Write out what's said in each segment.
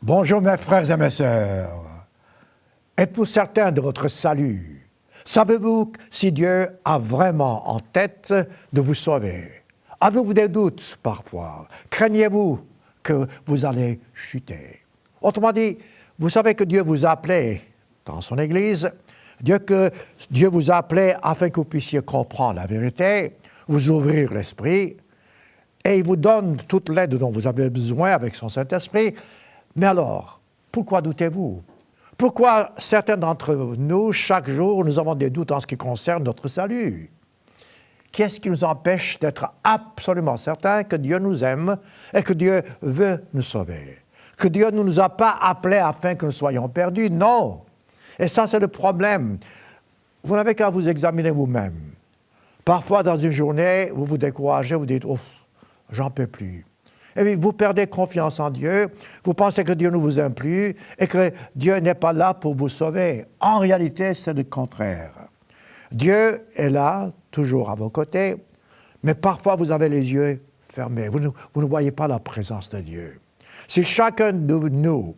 Bonjour mes frères et mes sœurs. Êtes-vous certains de votre salut? Savez-vous si Dieu a vraiment en tête de vous sauver? Avez-vous des doutes parfois? Craignez-vous que vous allez chuter? Autrement dit, vous savez que Dieu vous a appelé dans son Église, Dieu vous a appelé afin que vous puissiez comprendre la vérité, vous ouvrir l'esprit, et il vous donne toute l'aide dont vous avez besoin avec son Saint-Esprit. Mais alors, pourquoi doutez-vous? Pourquoi certains d'entre nous, chaque jour, nous avons des doutes en ce qui concerne notre salut? Qu'est-ce qui nous empêche d'être absolument certains que Dieu nous aime et que Dieu veut nous sauver? Que Dieu ne nous a pas appelés afin que nous soyons perdus? Non! Et ça, c'est le problème. Vous n'avez qu'à vous examiner vous-même. Parfois, dans une journée, vous vous découragez, vous dites « Ouf, j'en peux plus ». Et puis, vous perdez confiance en Dieu, vous pensez que Dieu ne vous aime plus et que Dieu n'est pas là pour vous sauver. En réalité, c'est le contraire. Dieu est là, toujours à vos côtés, mais parfois vous avez les yeux fermés. Vous ne voyez pas la présence de Dieu. Si chacun de nous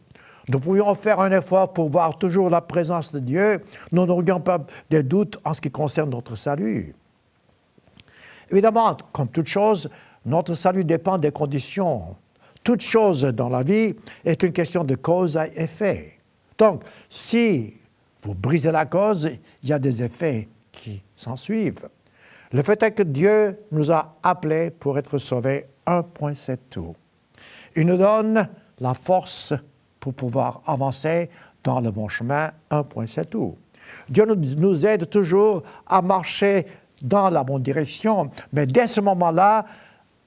pouvions faire un effort pour voir toujours la présence de Dieu, nous n'aurions pas de doutes en ce qui concerne notre salut. Évidemment, comme toute chose, notre salut dépend des conditions. Toute chose dans la vie est une question de cause à effet. Donc, si vous brisez la cause, il y a des effets qui s'en suivent. Le fait est que Dieu nous a appelés pour être sauvés, un point c'est tout. Il nous donne la force pour pouvoir avancer dans le bon chemin, un point c'est tout. Dieu nous aide toujours à marcher dans la bonne direction, mais dès ce moment-là,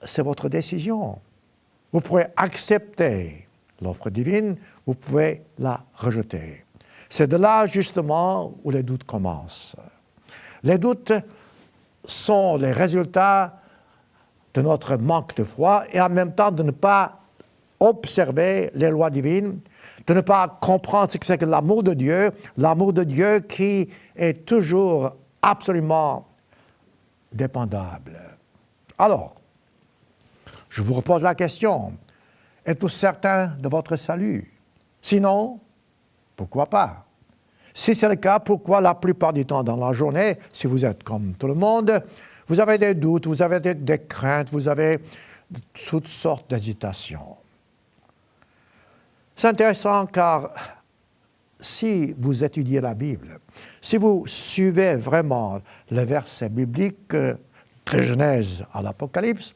c'est votre décision. Vous pouvez accepter l'offre divine, vous pouvez la rejeter. C'est de là, justement, où les doutes commencent. Les doutes sont les résultats de notre manque de foi et en même temps de ne pas observer les lois divines, de ne pas comprendre ce que c'est que l'amour de Dieu qui est toujours absolument dépendable. Alors, je vous repose la question. Êtes-vous certain de votre salut? Sinon, pourquoi pas? Si c'est le cas, pourquoi la plupart du temps dans la journée, si vous êtes comme tout le monde, vous avez des doutes, vous avez des craintes, vous avez toutes sortes d'hésitations? C'est intéressant car si vous étudiez la Bible, si vous suivez vraiment les versets bibliques de Genèse à l'Apocalypse,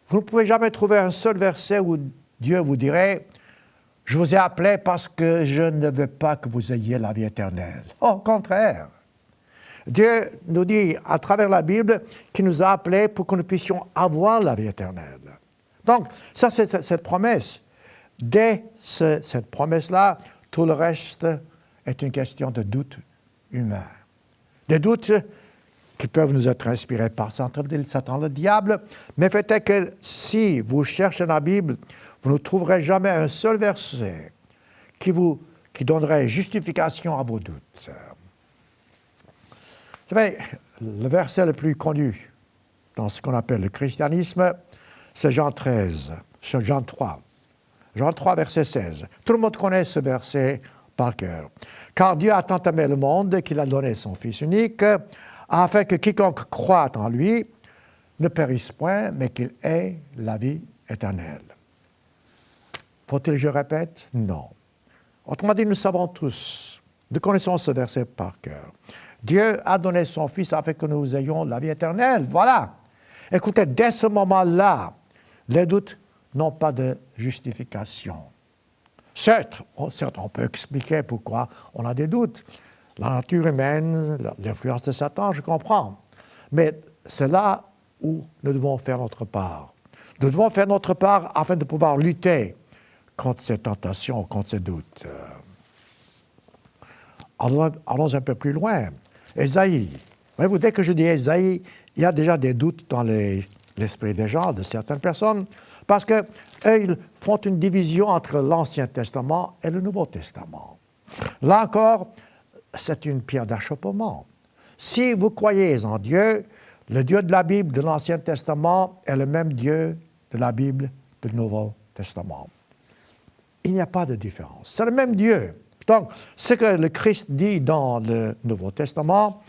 vous ne pouvez jamais trouver un seul verset où Dieu vous dirait « Je vous ai appelé parce que je ne veux pas que vous ayez la vie éternelle. » Au contraire, Dieu nous dit à travers la Bible qu'il nous a appelés pour que nous puissions avoir la vie éternelle. Donc, ça c'est cette promesse. Dès cette promesse-là, tout le reste est une question de doute humain. Des doutes qui peuvent nous être inspirés par Satan, le diable, mais fait est que si vous cherchez dans la Bible, vous ne trouverez jamais un seul verset qui donnerait justification à vos doutes. Vous savez, le verset le plus connu dans ce qu'on appelle le christianisme, c'est Jean 3, verset 16. Tout le monde connaît ce verset par cœur. « Car Dieu a tant aimé le monde qu'il a donné son Fils unique, afin que quiconque croit en lui ne périsse point, mais qu'il ait la vie éternelle. » Faut-il que je répète? Non. Autrement dit, nous savons tous, nous connaissons ce verset par cœur. Dieu a donné son Fils afin que nous ayons la vie éternelle. Voilà. Écoutez, dès ce moment-là, les doutes n'ont pas de justification. Certes, on peut expliquer pourquoi on a des doutes. La nature humaine, l'influence de Satan, je comprends. Mais c'est là où nous devons faire notre part. Nous devons faire notre part afin de pouvoir lutter contre ces tentations, contre ces doutes. Allons un peu plus loin. Ésaïe. Voyez-vous, dès que je dis Ésaïe, il y a déjà des doutes dans l'esprit des gens, de certaines personnes, parce qu'eux, ils font une division entre l'Ancien Testament et le Nouveau Testament. Là encore, c'est une pierre d'achoppement. Si vous croyez en Dieu, le Dieu de la Bible de l'Ancien Testament est le même Dieu de la Bible du Nouveau Testament. il n'y a pas de différence. C'est le même Dieu. Donc, ce que le Christ dit dans le Nouveau Testament,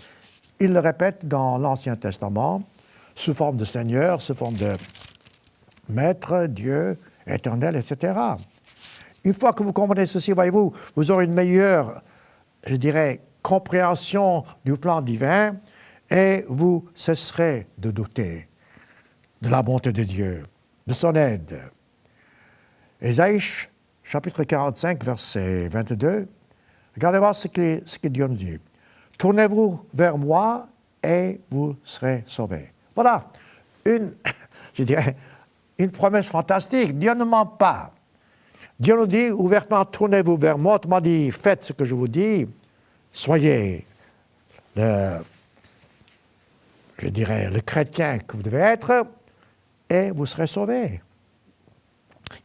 il le répète dans l'Ancien Testament, sous forme de Seigneur, sous forme de Maître, Dieu, Éternel, etc. Une fois que vous comprenez ceci, voyez-vous, vous aurez une meilleure, je dirais, compréhension du plan divin et vous cesserez de douter de la bonté de Dieu, de son aide. Ésaïe, chapitre 45, verset 22, regardez voir ce que Dieu nous dit. « Tournez-vous vers moi et vous serez sauvés. » Voilà, je dirais, une promesse fantastique. Dieu ne ment pas. Dieu nous dit ouvertement, tournez-vous vers moi, autrement dit, faites ce que je vous dis, soyez le chrétien que vous devez être, et vous serez sauvés.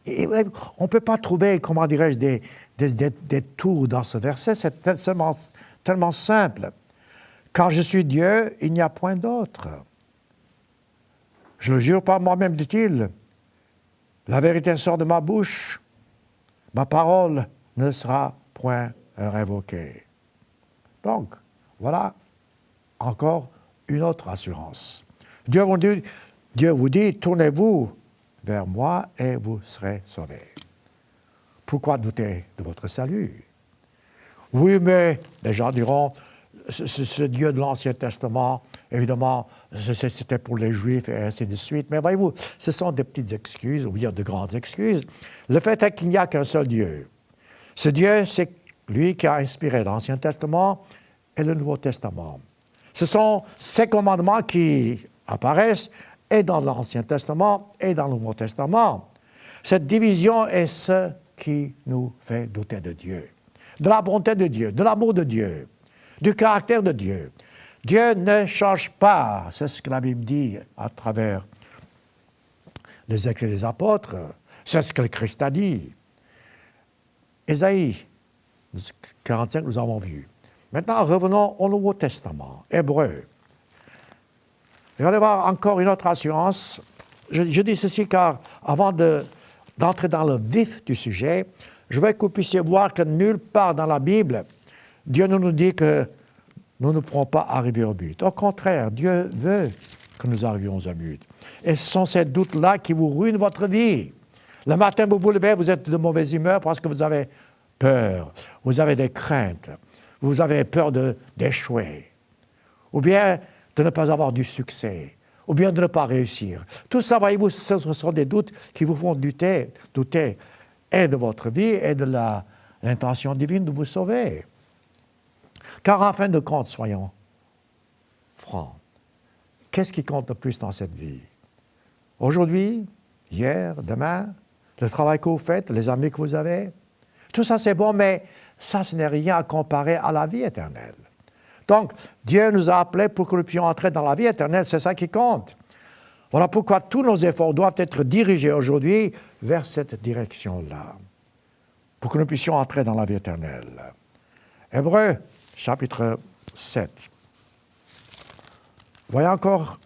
Et on ne peut pas trouver, comment dirais-je, des tours dans ce verset, c'est tellement simple. Quand je suis Dieu, il n'y a point d'autre. Je le jure par moi-même, dit-il, la vérité sort de ma bouche, ma parole ne sera point révoquée. Donc, voilà encore une autre assurance. Dieu vous dit, tournez-vous vers moi et vous serez sauvés. Pourquoi douter de votre salut? Oui, mais les gens diront, ce Dieu de l'Ancien Testament, évidemment, c'était pour les Juifs et ainsi de suite. Mais voyez-vous, ce sont des petites excuses, ou bien de grandes excuses. Le fait est qu'il n'y a qu'un seul Dieu. Ce Dieu, c'est lui qui a inspiré l'Ancien Testament et le Nouveau Testament. Ce sont ces commandements qui apparaissent et dans l'Ancien Testament et dans le Nouveau Testament. Cette division est ce qui nous fait douter de Dieu, de la bonté de Dieu, de l'amour de Dieu, du caractère de Dieu. Dieu ne change pas, c'est ce que la Bible dit à travers les écrits des apôtres, c'est ce que le Christ a dit. Ésaïe 45, nous avons vu. Maintenant, revenons au Nouveau Testament, Hébreu. Regardez voir encore une autre assurance. Je dis ceci car avant d'entrer dans le vif du sujet, je veux que vous puissiez voir que nulle part dans la Bible, Dieu ne nous dit que nous ne pourrons pas arriver au but. Au contraire, Dieu veut que nous arrivions au but. Et ce sont ces doutes-là qui vous ruinent votre vie. Le matin, vous vous levez, vous êtes de mauvaise humeur parce que vous avez peur, vous avez des craintes, vous avez peur d'échouer, ou bien de ne pas avoir du succès, ou bien de ne pas réussir. Tout ça, voyez-vous, ce sont des doutes qui vous font douter et de votre vie et de l'intention divine de vous sauver. Car en fin de compte, soyons francs, qu'est-ce qui compte le plus dans cette vie? Aujourd'hui, hier, demain, le travail que vous faites, les amis que vous avez, tout ça c'est bon, mais ça, ce n'est rien à comparer à la vie éternelle. Donc, Dieu nous a appelés pour que nous puissions entrer dans la vie éternelle, c'est ça qui compte. Voilà pourquoi tous nos efforts doivent être dirigés aujourd'hui vers cette direction-là, pour que nous puissions entrer dans la vie éternelle. Hébreux, chapitre 7. Voyez encore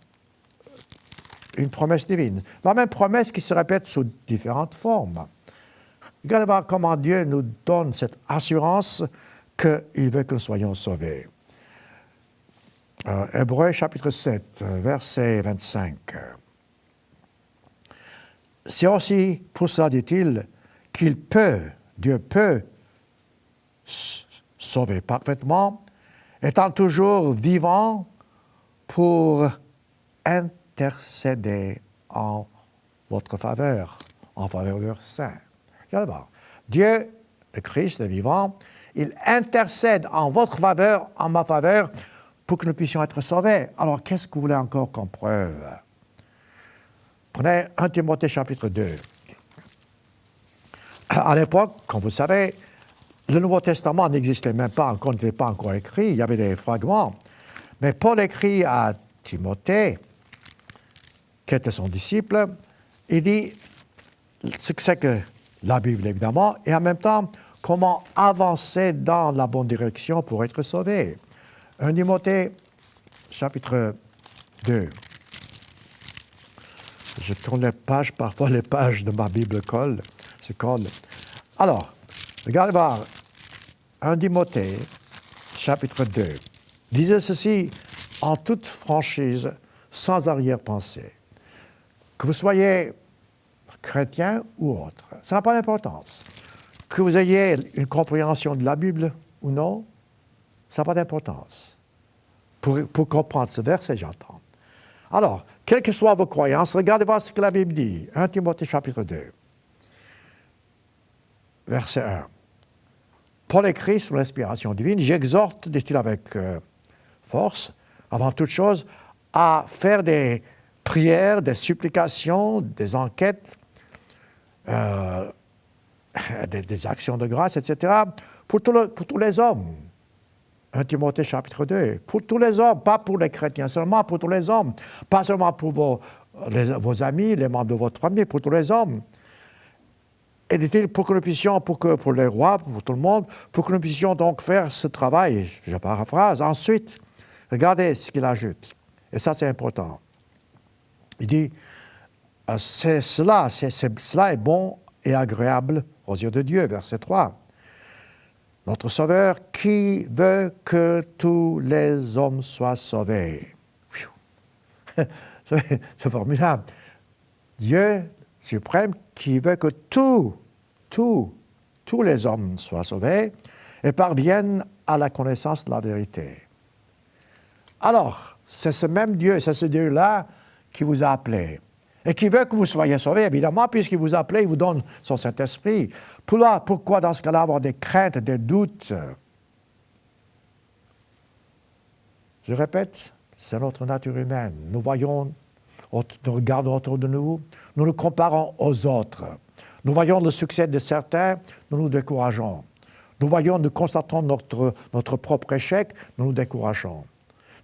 une promesse divine. La même promesse qui se répète sous différentes formes. Regardez voir comment Dieu nous donne cette assurance qu'il veut que nous soyons sauvés. Hébreux chapitre 7, verset 25. C'est aussi pour cela, dit-il, Dieu peut sauver parfaitement, étant toujours vivant pour intercéder en votre faveur, en faveur de leurs saints. Regardez voir. Dieu, le Christ, le vivant, il intercède en votre faveur, en ma faveur, pour que nous puissions être sauvés. Alors, qu'est-ce que vous voulez encore comme preuve? Prenez 1 Timothée chapitre 2. À l'époque, comme vous savez, le Nouveau Testament n'existait même pas, encore n'était pas encore écrit, il y avait des fragments. Mais Paul écrit à Timothée, qui était son disciple, il dit ce que c'est que la Bible, évidemment, et en même temps, comment avancer dans la bonne direction pour être sauvé. 1 Timothée, chapitre 2. Je tourne les pages, parfois les pages de ma Bible se collent. Alors, regardez voir 1 Timothée, chapitre 2. Disait ceci en toute franchise, sans arrière-pensée. Que vous soyez chrétien ou autre, ça n'a pas d'importance. Que vous ayez une compréhension de la Bible ou non, ça n'a pas d'importance. Pour comprendre ce verset, j'entends. Alors, quelles que soient vos croyances, regardez voir ce que la Bible dit. 1 Timothée chapitre 2, verset 1. Paul écrit sous l'inspiration divine, j'exhorte, dit-il avec force, avant toute chose, à faire des prières, des supplications, des enquêtes, des actions de grâce, etc., pour tous les hommes. 1 Timothée chapitre 2, pour tous les hommes, pas pour les chrétiens seulement, pour tous les hommes, pas seulement pour vos amis, les membres de votre famille, pour tous les hommes. Et dit-il, pour que nous puissions, pour les rois, pour tout le monde, pour que nous puissions donc faire ce travail, je paraphrase. Ensuite, regardez ce qu'il ajoute, et ça c'est important. Il dit, cela est bon et agréable aux yeux de Dieu, verset 3. Notre Sauveur qui veut que tous les hommes soient sauvés. C'est formidable. Dieu suprême qui veut que tous les hommes soient sauvés et parviennent à la connaissance de la vérité. Alors, c'est ce même Dieu, c'est ce Dieu-là qui vous a appelé et qui veut que vous soyez sauvés, évidemment, puisqu'il vous a appelé, il vous donne son Saint-Esprit. Pourquoi, dans ce cas-là, avoir des craintes, des doutes? Je répète, c'est notre nature humaine. Nous regardons autour de nous, nous nous comparons aux autres. Nous voyons le succès de certains, nous nous décourageons. Nous constatons notre propre échec, nous nous décourageons.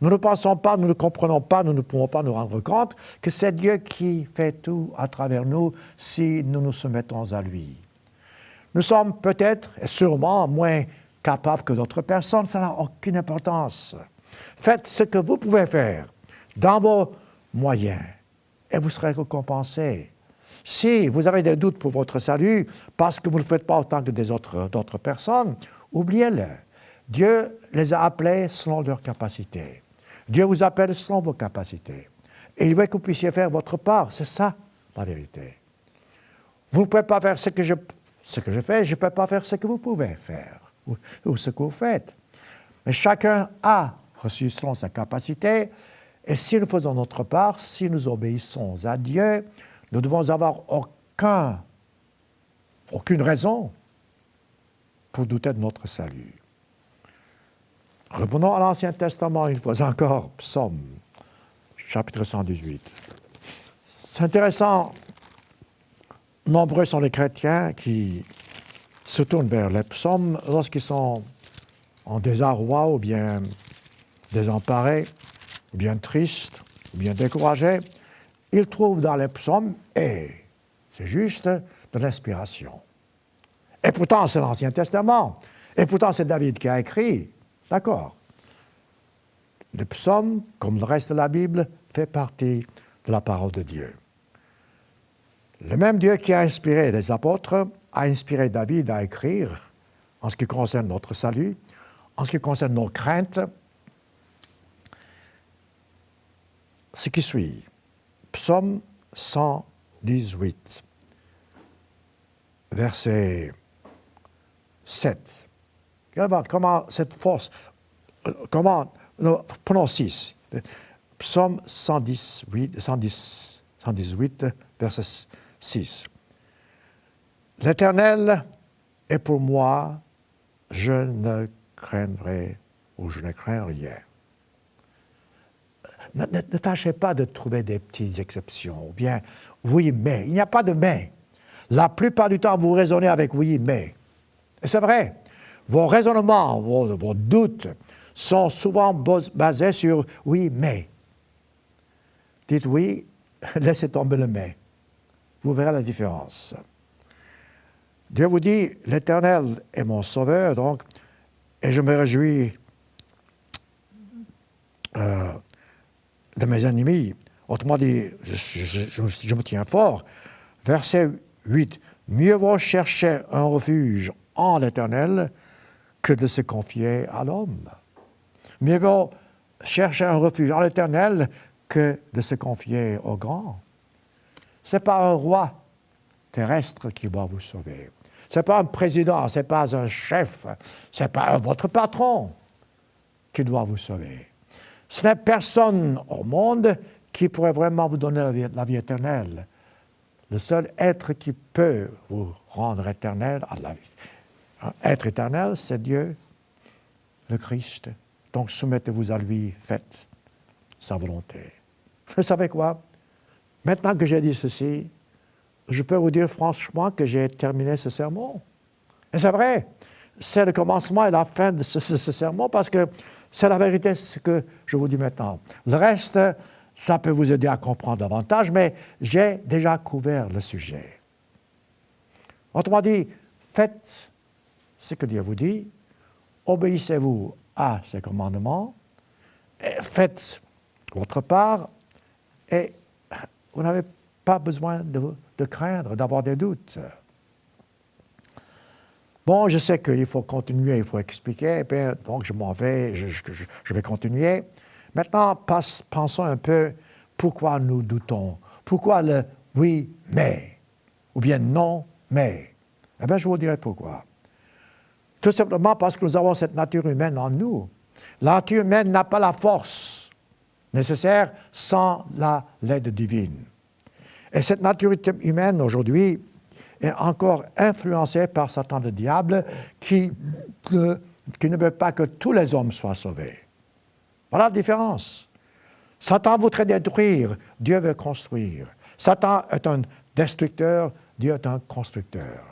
Nous ne pensons pas, nous ne comprenons pas, nous ne pouvons pas nous rendre compte que c'est Dieu qui fait tout à travers nous si nous nous soumettons à lui. Nous sommes peut-être et sûrement moins capables que d'autres personnes, ça n'a aucune importance. Faites ce que vous pouvez faire dans vos moyens et vous serez récompensés. Si vous avez des doutes pour votre salut parce que vous ne le faites pas autant que d'autres personnes, oubliez-le. Dieu les a appelés selon leurs capacités. Dieu vous appelle selon vos capacités. Et il veut que vous puissiez faire votre part. C'est ça, la vérité. Vous ne pouvez pas faire ce que je fais, je ne peux pas faire ce que vous pouvez faire ou ce que vous faites. Mais chacun a reçu selon sa capacité. Et si nous faisons notre part, si nous obéissons à Dieu, nous devons avoir aucune raison pour douter de notre salut. Revenons à l'Ancien Testament une fois encore, Psaume, chapitre 118. C'est intéressant, nombreux sont les chrétiens qui se tournent vers les psaumes lorsqu'ils sont en désarroi ou bien désemparés, ou bien tristes, ou bien découragés. Ils trouvent dans les psaumes, et c'est juste, de l'inspiration. Et pourtant, c'est l'Ancien Testament. Et pourtant, c'est David qui a écrit. D'accord. Le psaume, comme le reste de la Bible, fait partie de la parole de Dieu. Le même Dieu qui a inspiré les apôtres a inspiré David à écrire, en ce qui concerne notre salut, en ce qui concerne nos craintes, ce qui suit. Psaume 118, verset 7. Regardez voir comment cette force, prenons 6. Psaume 118, verset 6. L'Éternel est pour moi, je ne craindrai ou je ne crains rien. Ne tâchez pas de trouver des petites exceptions, ou bien oui, mais. Il n'y a pas de mais. La plupart du temps, vous raisonnez avec oui, mais. Et c'est vrai. Vos raisonnements, vos doutes sont souvent basés sur oui, mais. Dites oui, laissez tomber le mais. Vous verrez la différence. Dieu vous dit, l'Éternel est mon sauveur, donc, et je me réjouis de mes ennemis. Autrement dit, je me tiens fort. Verset 8. Mieux vaut chercher un refuge en l'Éternel que de se confier à l'homme. Mieux vaut chercher un refuge en l'Éternel que de se confier au grand. Ce n'est pas un roi terrestre qui va vous sauver. Ce n'est pas un président, ce n'est pas un chef, ce n'est pas votre patron qui doit vous sauver. Ce n'est personne au monde qui pourrait vraiment vous donner la vie éternelle. Le seul être qui peut vous rendre éternel à la vie. Un être éternel, c'est Dieu, le Christ. Donc soumettez-vous à lui, faites sa volonté. Vous savez quoi? Maintenant que j'ai dit ceci, je peux vous dire franchement que j'ai terminé ce sermon. Et c'est vrai, c'est le commencement et la fin de ce sermon parce que c'est la vérité, ce que je vous dis maintenant. Le reste, ça peut vous aider à comprendre davantage, mais j'ai déjà couvert le sujet. Autrement dit, faites ce que Dieu vous dit, obéissez-vous à ses commandements, faites votre part, et vous n'avez pas besoin de craindre, d'avoir des doutes. Bon, je sais qu'il faut continuer, il faut expliquer, bien, donc je m'en vais, je vais continuer. Maintenant, pensons un peu pourquoi nous doutons. Pourquoi le oui, mais, ou bien non, mais. Eh bien, je vous dirai pourquoi. Tout simplement parce que nous avons cette nature humaine en nous. La nature humaine n'a pas la force nécessaire sans l'aide divine. Et cette nature humaine, aujourd'hui, est encore influencée par Satan le diable qui ne veut pas que tous les hommes soient sauvés. Voilà la différence. Satan voudrait détruire, Dieu veut construire. Satan est un destructeur, Dieu est un constructeur.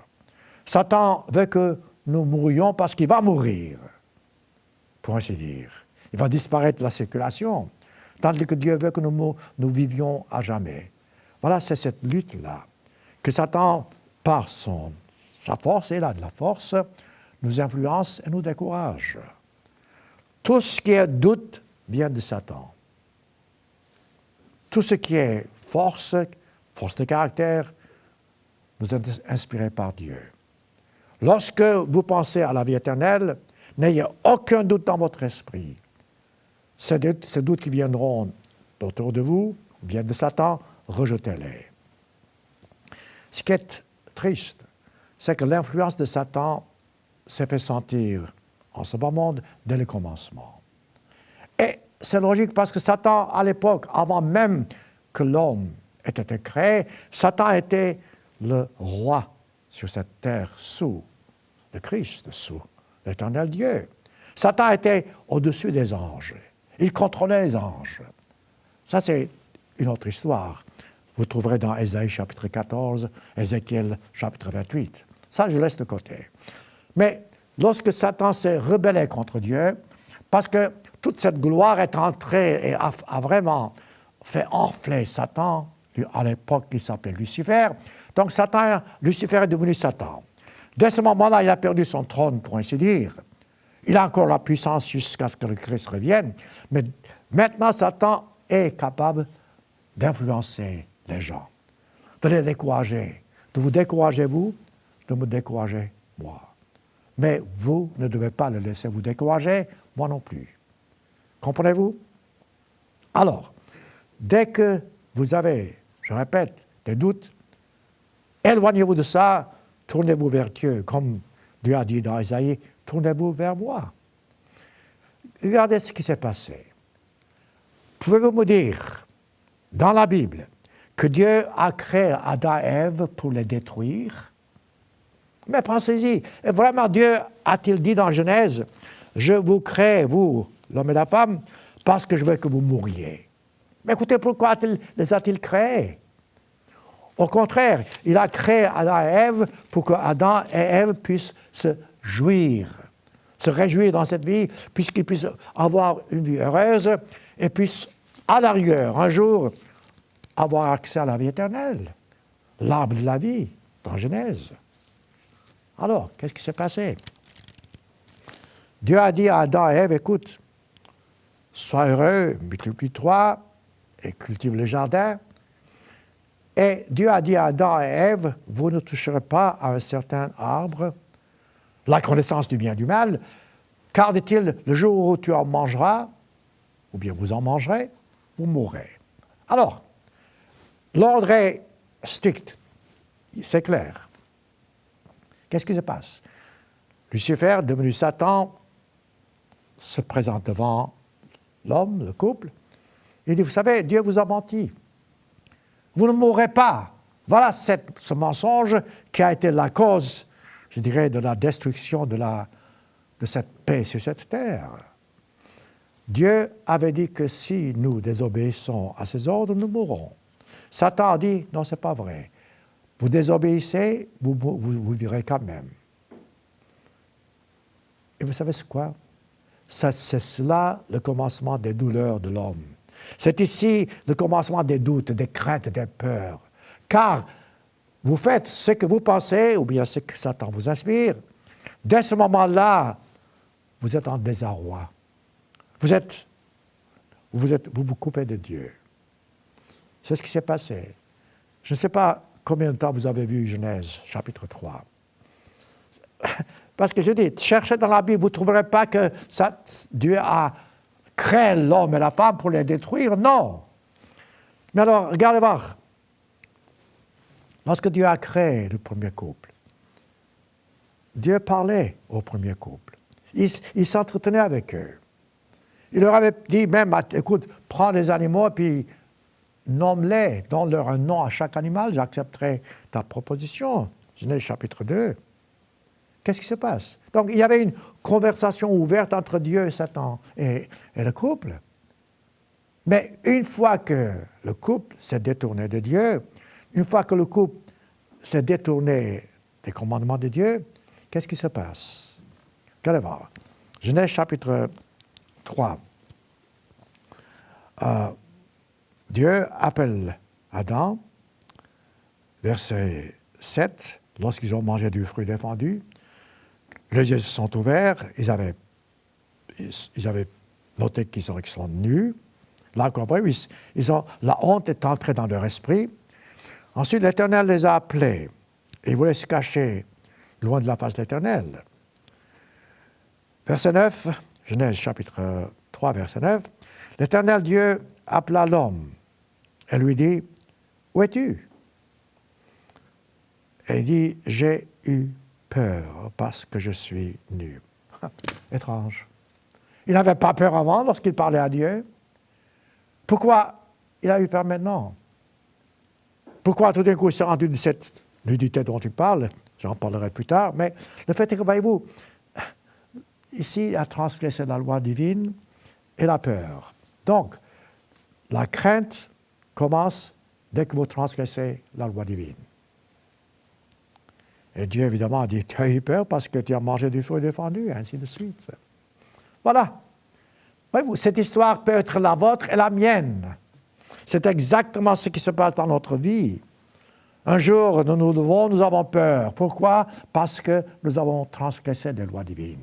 Satan veut que nous mourions parce qu'il va mourir, pour ainsi dire. Il va disparaître de la circulation, tandis que Dieu veut que nous vivions à jamais. Voilà, c'est cette lutte-là, que Satan, par sa force, et là de la force, nous influence et nous décourage. Tout ce qui est doute vient de Satan. Tout ce qui est force de caractère, nous est inspiré par Dieu. Lorsque vous pensez à la vie éternelle, n'ayez aucun doute dans votre esprit. Ces doutes qui viendront autour de vous, viennent de Satan, rejetez-les. Ce qui est triste, c'est que l'influence de Satan s'est fait sentir en ce bas monde dès le commencement. Et c'est logique parce que Satan, à l'époque, avant même que l'homme ait été créé, Satan était le roi sur cette terre sous le Christ, sous l'éternel Dieu. Satan était au-dessus des anges. Il contrôlait les anges. Ça, c'est une autre histoire. Vous trouverez dans Ésaïe chapitre 14, Ézéchiel chapitre 28. Ça, je laisse de côté. Mais lorsque Satan s'est rebellé contre Dieu, parce que toute cette gloire est entrée et a vraiment fait enfler Satan, à l'époque il s'appelait Lucifer. Donc Lucifer est devenu Satan. Dès ce moment-là, il a perdu son trône, pour ainsi dire. Il a encore la puissance jusqu'à ce que le Christ revienne. Mais maintenant, Satan est capable d'influencer les gens, de les décourager. De vous décourager, vous, de me décourager, moi. Mais vous ne devez pas le laisser vous décourager, moi non plus. Comprenez-vous? Alors, dès que vous avez, je répète, des doutes, éloignez-vous de ça, tournez-vous vers Dieu, comme Dieu a dit dans Isaïe, tournez-vous vers moi. Regardez ce qui s'est passé. Pouvez-vous me dire, dans la Bible, que Dieu a créé Adam et Ève pour les détruire? Mais pensez-y, et vraiment Dieu a-t-il dit dans Genèse, je vous crée, vous, l'homme et la femme, parce que je veux que vous mouriez. Mais écoutez, pourquoi les a-t-il créés? Au contraire, il a créé Adam et Ève pour que Adam et Ève puissent se jouir, se réjouir dans cette vie, puisqu'ils puissent avoir une vie heureuse et puissent, à la rigueur, un jour, avoir accès à la vie éternelle, l'arbre de la vie, dans Genèse. Alors, qu'est-ce qui s'est passé? Dieu a dit à Adam et Ève, écoute, sois heureux, multiplie-toi et cultive le jardin. Et Dieu a dit à Adam et Ève, vous ne toucherez pas à un certain arbre, la connaissance du bien et du mal, car, dit-il, le jour où tu en mangeras, ou bien vous en mangerez, vous mourrez. Alors, l'ordre est strict, c'est clair. Qu'est-ce qui se passe? Lucifer, devenu Satan, se présente devant l'homme, le couple. Il dit, vous savez, Dieu vous a menti. Vous ne mourrez pas. Voilà ce mensonge qui a été la cause, je dirais, de la destruction de cette paix sur cette terre. Dieu avait dit que si nous désobéissons à ses ordres, nous mourrons. Satan a dit, non, ce n'est pas vrai. Vous désobéissez, vous vivrez quand même. Et vous savez quoi? C'est cela le commencement des douleurs de l'homme. C'est ici le commencement des doutes, des craintes, des peurs. Car vous faites ce que vous pensez, ou bien ce que Satan vous inspire. Dès ce moment-là, vous êtes en désarroi. Vous vous coupez de Dieu. C'est ce qui s'est passé. Je ne sais pas combien de temps vous avez vu Genèse, chapitre 3. Parce que je dis, cherchez dans la Bible, vous ne trouverez pas que Dieu a créé l'homme et la femme pour les détruire. Non. Mais alors, regardez voir. Lorsque Dieu a créé le premier couple, Dieu parlait au premier couple. Il s'entretenait avec eux. Il leur avait dit même, écoute, prends les animaux et puis nomme-les, donne-leur un nom à chaque animal, j'accepterai ta proposition. Genèse chapitre 2. Qu'est-ce qui se passe? Donc, il y avait une conversation ouverte entre Dieu et Satan et le couple. Mais une fois que le couple s'est détourné de Dieu, une fois que le couple s'est détourné des commandements de Dieu, qu'est-ce qui se passe? Regardez voir. Genèse chapitre 3. Dieu appelle Adam, verset 7, lorsqu'ils ont mangé du fruit défendu, les yeux se sont ouverts, ils avaient noté qu'ils sont nus. Là, compris, la honte est entrée dans leur esprit. Ensuite, l'Éternel les a appelés et ils voulaient se cacher loin de la face de l'Éternel. Verset 9, Genèse chapitre 3, verset 9, l'Éternel Dieu appela l'homme et lui dit, « Où es-tu? » Et il dit, « J'ai eu peur parce que je suis nu. » Étrange. Il n'avait pas peur avant lorsqu'il parlait à Dieu. Pourquoi il a eu peur maintenant? Pourquoi tout d'un coup il s'est rendu de cette nudité dont il parle? J'en parlerai plus tard. Mais le fait est que, voyez-vous, ici, il a transgressé la loi divine et la peur. Donc, la crainte commence dès que vous transgressez la loi divine. Et Dieu, évidemment, a dit, tu as eu peur parce que tu as mangé du fruit défendu, et ainsi de suite. Voilà. Voyez-vous, cette histoire peut être la vôtre et la mienne. C'est exactement ce qui se passe dans notre vie. Un jour, nous avons peur. Pourquoi? Parce que nous avons transgressé des lois divines.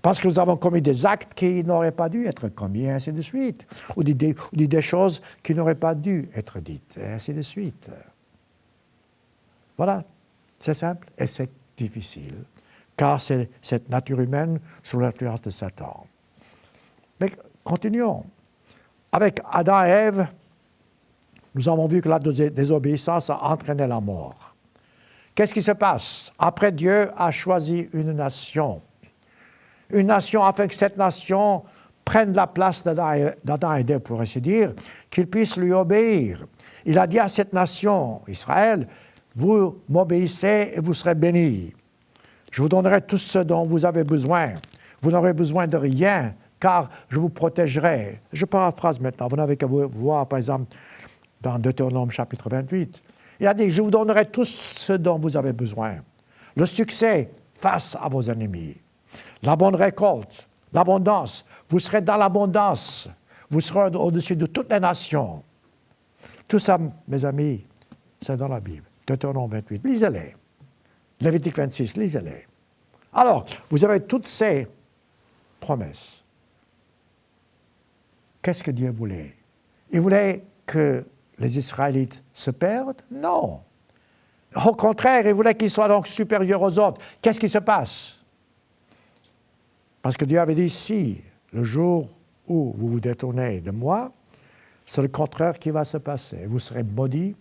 Parce que nous avons commis des actes qui n'auraient pas dû être commis, et ainsi de suite. Ou dit des choses qui n'auraient pas dû être dites, et ainsi de suite. Voilà. C'est simple et c'est difficile, car c'est cette nature humaine sous l'influence de Satan. Mais continuons. Avec Adam et Ève, nous avons vu que la désobéissance a entraîné la mort. Qu'est-ce qui se passe? Après, Dieu a choisi une nation. Une nation afin que cette nation prenne la place d'Adam et d'Ève, pour ainsi dire, qu'ils puissent lui obéir. Il a dit à cette nation, Israël, vous m'obéissez et vous serez bénis. Je vous donnerai tout ce dont vous avez besoin. Vous n'aurez besoin de rien, car je vous protégerai. Je paraphrase maintenant. Vous n'avez qu'à voir, par exemple, dans Deutéronome chapitre 28. Il a dit, je vous donnerai tout ce dont vous avez besoin. Le succès face à vos ennemis. La bonne récolte, l'abondance. Vous serez dans l'abondance. Vous serez au-dessus de toutes les nations. Tout ça, mes amis, c'est dans la Bible. Deutéronome 28, lisez-les. Lévitique 26, lisez-les. Alors, vous avez toutes ces promesses. Qu'est-ce que Dieu voulait? Il voulait que les Israélites se perdent? Non. Au contraire, il voulait qu'ils soient donc supérieurs aux autres. Qu'est-ce qui se passe? Parce que Dieu avait dit, si le jour où vous vous détournez de moi, c'est le contraire qui va se passer. Vous serez maudits,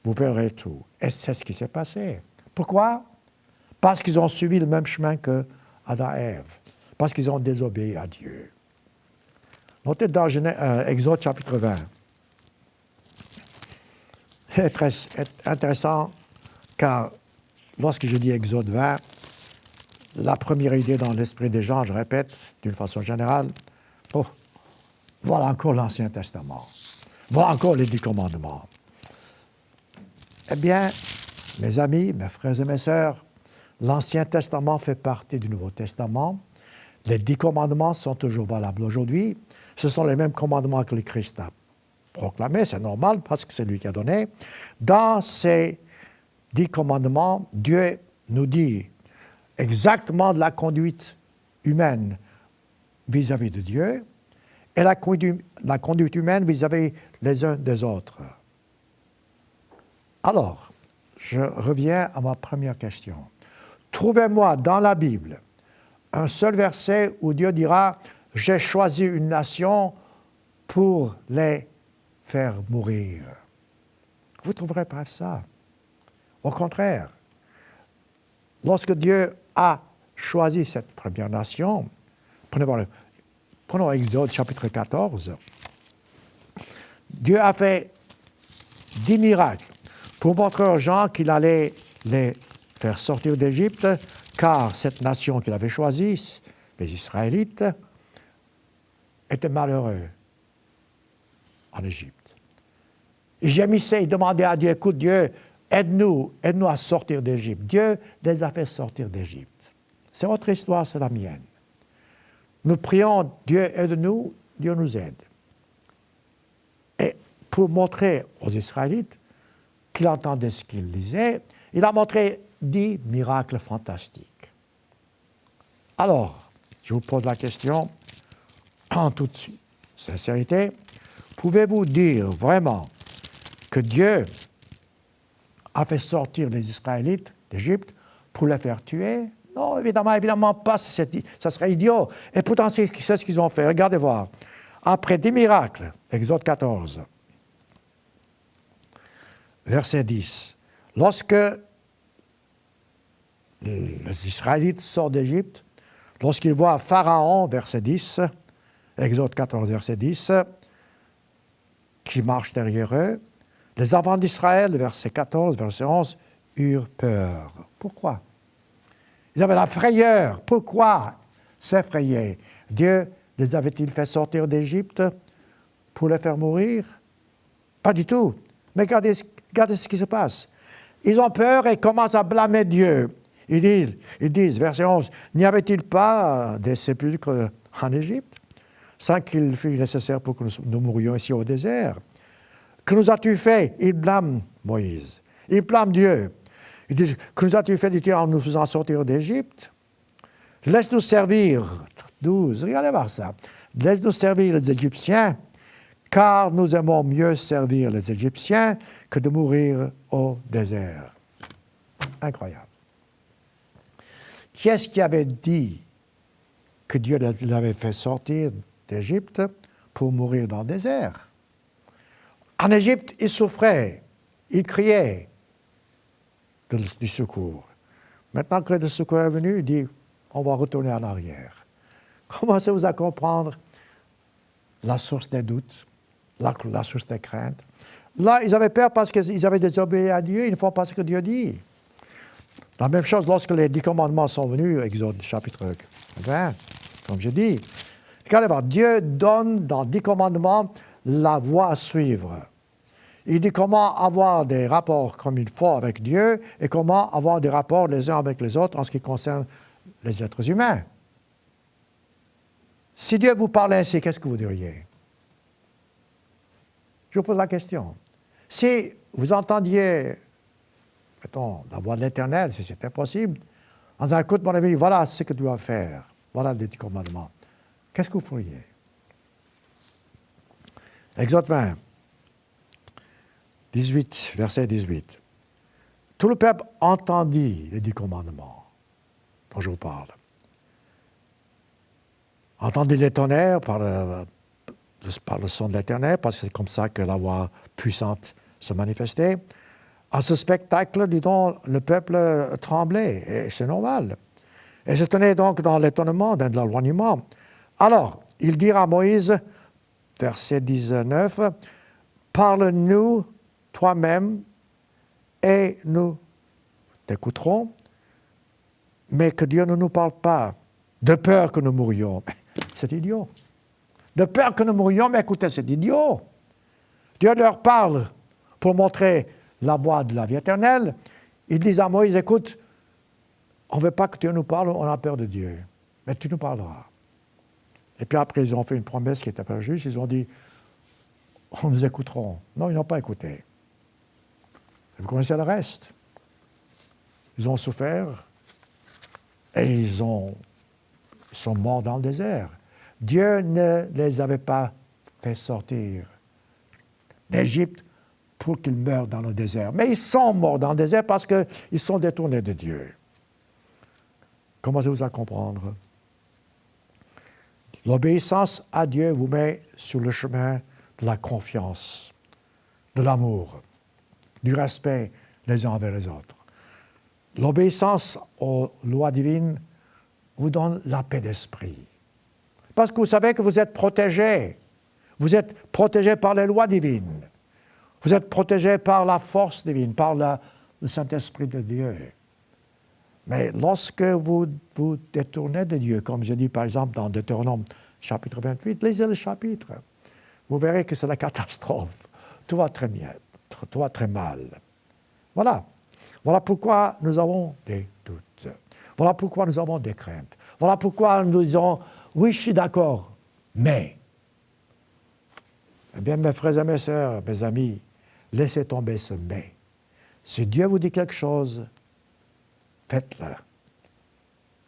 vous perdrez tout. Et c'est ce qui s'est passé. Pourquoi? Parce qu'ils ont suivi le même chemin que Adam et Ève. Parce qu'ils ont désobéi à Dieu. Notez dans Exode chapitre 20. C'est très intéressant, car lorsque je dis Exode 20, la première idée dans l'esprit des gens, je répète, d'une façon générale, oh, voilà encore l'Ancien Testament. Voilà encore les 10 commandements. Eh bien, mes amis, mes frères et mes sœurs, l'Ancien Testament fait partie du Nouveau Testament. Les 10 commandements sont toujours valables aujourd'hui. Ce sont les mêmes commandements que le Christ a proclamés, c'est normal parce que c'est lui qui a donné. Dans ces 10 commandements, Dieu nous dit exactement de la conduite humaine vis-à-vis de Dieu et la conduite humaine vis-à-vis les uns des autres. Alors, je reviens à ma première question. Trouvez-moi dans la Bible un seul verset où Dieu dira « J'ai choisi une nation pour les faire mourir ». Vous ne trouverez pas ça. Au contraire, lorsque Dieu a choisi cette première nation, prenons Exode chapitre 14, Dieu a fait 10 miracles pour montrer aux gens qu'il allait les faire sortir d'Égypte, car cette nation qu'il avait choisie, les Israélites, était malheureux en Égypte. Ils gémissaient, ils demandaient à Dieu, écoute Dieu, aide-nous à sortir d'Égypte. Dieu les a fait sortir d'Égypte. C'est votre histoire, c'est la mienne. Nous prions, Dieu aide-nous, Dieu nous aide. Et pour montrer aux Israélites qu'il entendait ce qu'ils disaient, il a montré 10 miracles fantastiques. Alors, je vous pose la question, en toute sincérité, pouvez-vous dire vraiment que Dieu a fait sortir les Israélites d'Égypte pour les faire tuer? Non, évidemment pas, ça serait idiot. Et pourtant, c'est ce qu'ils ont fait. Regardez voir. Après 10 miracles, Exode 14, verset 10, lorsque les Israélites sortent d'Égypte, lorsqu'ils voient Pharaon, verset 10, Exode 14, verset 10, qui marche derrière eux, les enfants d'Israël, verset 14, verset 11, eurent peur. Pourquoi? Ils avaient la frayeur. Pourquoi s'effrayer? Dieu les avait-il fait sortir d'Égypte pour les faire mourir? Pas du tout. Mais regardez ce qui se passe. Ils ont peur et commencent à blâmer Dieu. Ils disent, verset 11, n'y avait-il pas des sépulcres en Égypte, sans qu'il fût nécessaire pour que nous mourions ici au désert? Que nous as-tu fait? Ils blâment Moïse. Ils blâment Dieu. Ils disent, que nous as-tu fait, dit-il, en nous faisant sortir d'Égypte? Laisse-nous servir. 12, regardez voir ça. Laisse-nous servir les Égyptiens, car nous aimons mieux servir les Égyptiens que de mourir au désert. Incroyable. Qui est-ce qui avait dit que Dieu l'avait fait sortir d'Égypte pour mourir dans le désert? En Égypte, ils souffraient, ils criaient du secours. Maintenant que le secours est venu, il dit, on va retourner en arrière. Commencez-vous à comprendre la source des doutes, la source des craintes. Là, ils avaient peur parce qu'ils avaient désobéi à Dieu, ils ne font pas ce que Dieu dit. La même chose lorsque les 10 commandements sont venus, Exode chapitre 20, comme je dis. Regardez voir, Dieu donne dans 10 commandements la voie à suivre. Il dit comment avoir des rapports comme il faut avec Dieu et comment avoir des rapports les uns avec les autres en ce qui concerne les êtres humains. Si Dieu vous parlait ainsi, qu'est-ce que vous diriez? Je vous pose la question. Si vous entendiez, mettons, la voix de l'Éternel, si c'était possible, en disant, écoute mon ami, voilà ce que tu dois faire, voilà les 10 commandements, qu'est-ce que vous feriez? Exode 20. 18, verset 18. Tout le peuple entendit les 10 commandements dont je vous parle. Entendit les tonnerres par le son de l'Éternel, parce que c'est comme ça que la voix puissante se manifestait. À ce spectacle, dis donc, le peuple tremblait, et c'est normal. Et se tenait donc dans l'étonnement, dans l'éloignement. Alors, il dira à Moïse, verset 19, « Parle-nous toi-même, et nous t'écouterons, mais que Dieu ne nous parle pas, de peur que nous mourions. » C'est idiot. De peur que nous mourions, mais écoutez, c'est idiot. Dieu leur parle pour montrer la voie de la vie éternelle. Ils disent à Moïse, écoute, on ne veut pas que Dieu nous parle, on a peur de Dieu, mais tu nous parleras. Et puis après, ils ont fait une promesse qui n'était pas juste, ils ont dit, on nous écouterons. Non, ils n'ont pas écouté. Vous connaissez le reste. Ils ont souffert et ils sont morts dans le désert. Dieu ne les avait pas fait sortir d'Égypte pour qu'ils meurent dans le désert. Mais ils sont morts dans le désert parce qu'ils sont détournés de Dieu. Commencez-vous à comprendre. L'obéissance à Dieu vous met sur le chemin de la confiance, de l'amour, du respect les uns envers les autres. L'obéissance aux lois divines vous donne la paix d'esprit. Parce que vous savez que vous êtes protégés. Vous êtes protégés par les lois divines. Vous êtes protégés par la force divine, par le Saint-Esprit de Dieu. Mais lorsque vous vous détournez de Dieu, comme je dis par exemple dans Deutéronome chapitre 28, lisez le chapitre, vous verrez que c'est la catastrophe. Tout va très bien, tout va très mal. Voilà. Voilà pourquoi nous avons des doutes. Voilà pourquoi nous avons des craintes. Voilà pourquoi nous disons, oui, je suis d'accord, mais. Eh bien, mes frères et mes sœurs, mes amis, laissez tomber ce mais. Si Dieu vous dit quelque chose, faites-le.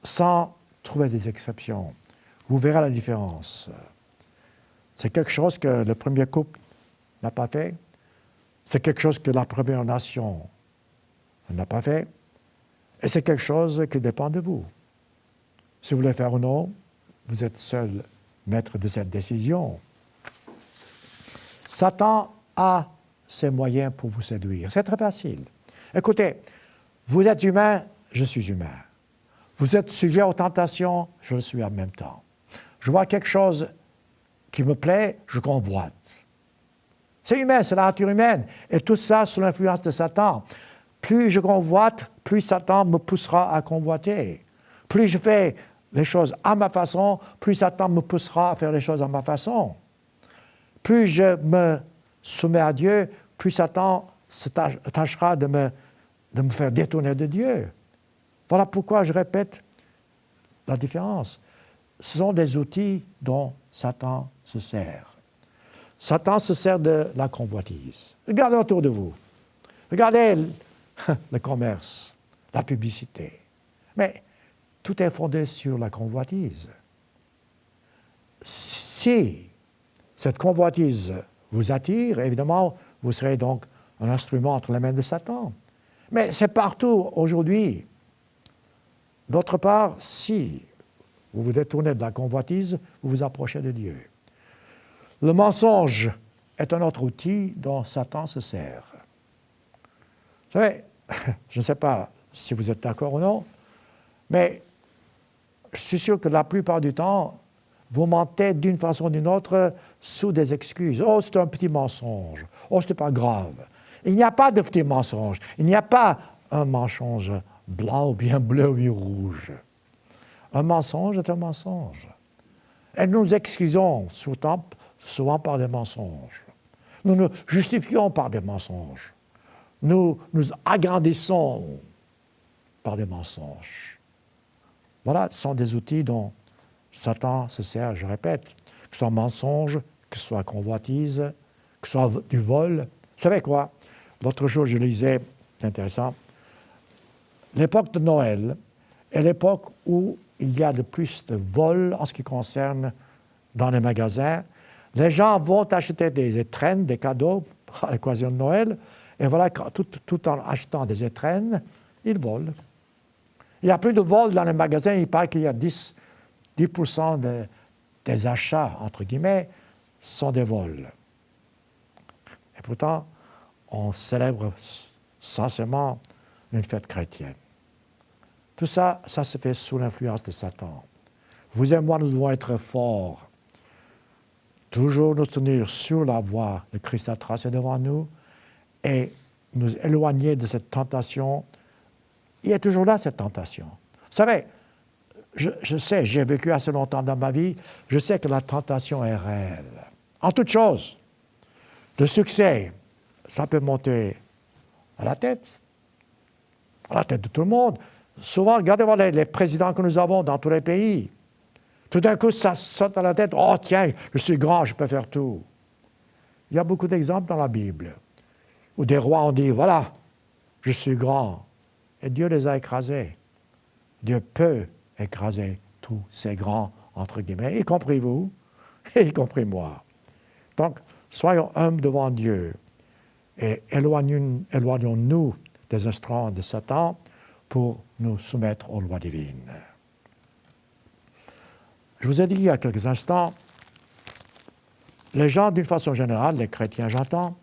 Sans trouver des exceptions. Vous verrez la différence. C'est quelque chose que le premier couple n'a pas fait. C'est quelque chose que la première nation n'a pas fait. Et c'est quelque chose qui dépend de vous. Si vous voulez faire ou non, vous êtes seul maître de cette décision. Satan a ses moyens pour vous séduire. C'est très facile. Écoutez, vous êtes humain, je suis humain. Vous êtes sujet aux tentations, je le suis en même temps. Je vois quelque chose qui me plaît, je convoite. C'est humain, c'est la nature humaine. Et tout ça sous l'influence de Satan. Plus je convoite, plus Satan me poussera à convoiter. Plus je fais les choses à ma façon, plus Satan me poussera à faire les choses à ma façon. Plus je me soumets à Dieu, plus Satan se tâchera de me faire détourner de Dieu. Voilà pourquoi je répète la différence. Ce sont des outils dont Satan se sert. Satan se sert de la convoitise. Regardez autour de vous. Regardez le commerce, la publicité. Mais tout est fondé sur la convoitise. Si cette convoitise vous attire, évidemment, vous serez donc un instrument entre les mains de Satan. Mais c'est partout aujourd'hui. D'autre part, si vous vous détournez de la convoitise, vous vous approchez de Dieu. Le mensonge est un autre outil dont Satan se sert. Vous savez, je ne sais pas si vous êtes d'accord ou non, mais je suis sûr que la plupart du temps, vous mentez d'une façon ou d'une autre sous des excuses. Oh, c'est un petit mensonge. Oh, ce n'est pas grave. Il n'y a pas de petit mensonge. Il n'y a pas un mensonge blanc ou bien bleu ou bien rouge. Un mensonge est un mensonge. Et nous nous excusons souvent par des mensonges. Nous nous justifions par des mensonges. Nous nous agrandissons par des mensonges. Voilà, ce sont des outils dont Satan se sert, je répète, que ce soit mensonge, que ce soit convoitise, que ce soit du vol. Vous savez quoi? L'autre jour, je lisais, c'est intéressant, l'époque de Noël est l'époque où il y a le plus de vols en ce qui concerne dans les magasins. Les gens vont acheter des traînes, des cadeaux à l'équation de Noël, et voilà, tout en achetant des étrennes, ils volent. Il n'y a plus de vols dans les magasins, il paraît qu'il y a 10% des achats, entre guillemets, sont des vols. Et pourtant, on célèbre censément une fête chrétienne. Tout ça, ça se fait sous l'influence de Satan. Vous et moi, nous devons être forts, toujours nous tenir sur la voie que Christ a tracée devant nous et nous éloigner de cette tentation. Il y a toujours là, cette tentation. Vous savez, je sais, j'ai vécu assez longtemps dans ma vie, je sais que la tentation est réelle. En toute chose, le succès, ça peut monter à la tête de tout le monde. Souvent, regardez-moi les présidents que nous avons dans tous les pays. Tout d'un coup, ça saute à la tête. Oh tiens, je suis grand, je peux faire tout. Il y a beaucoup d'exemples dans la Bible où des rois ont dit, voilà, je suis grand. Et Dieu les a écrasés. Dieu peut écraser tous ces grands, entre guillemets, y compris vous, et y compris moi. Donc, soyons humbles devant Dieu et éloignons-nous des instruments de Satan pour nous soumettre aux lois divines. Je vous ai dit il y a quelques instants, les gens, d'une façon générale, les chrétiens, j'entends,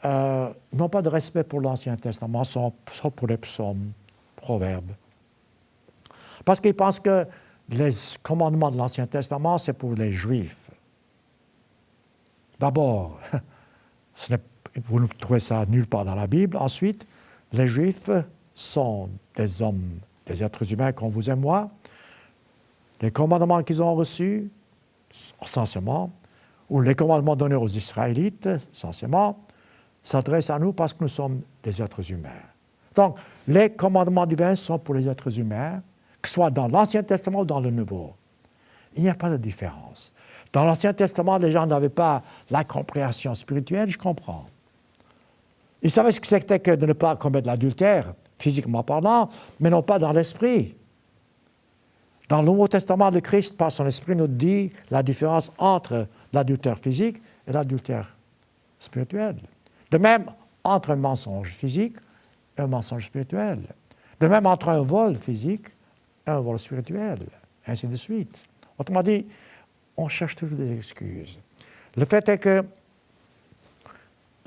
n'ont pas de respect pour l'Ancien Testament, sauf pour les psaumes, proverbes. Parce qu'ils pensent que les commandements de l'Ancien Testament, c'est pour les Juifs. D'abord, vous ne trouvez ça nulle part dans la Bible. Ensuite, les Juifs sont des hommes, des êtres humains comme vous et moi. Les commandements qu'ils ont reçus, essentiellement, ou les commandements donnés aux Israélites, essentiellement, s'adressent à nous parce que nous sommes des êtres humains. Donc, les commandements divins sont pour les êtres humains, que ce soit dans l'Ancien Testament ou dans le Nouveau. Il n'y a pas de différence. Dans l'Ancien Testament, les gens n'avaient pas la compréhension spirituelle, je comprends. Ils savaient ce que c'était que de ne pas commettre l'adultère, physiquement parlant, mais non pas dans l'esprit. Dans le Nouveau Testament, le Christ, par son esprit, nous dit la différence entre l'adultère physique et l'adultère spirituel. De même, entre un mensonge physique et un mensonge spirituel. De même, entre un vol physique et un vol spirituel, ainsi de suite. Autrement dit, on cherche toujours des excuses. Le fait est que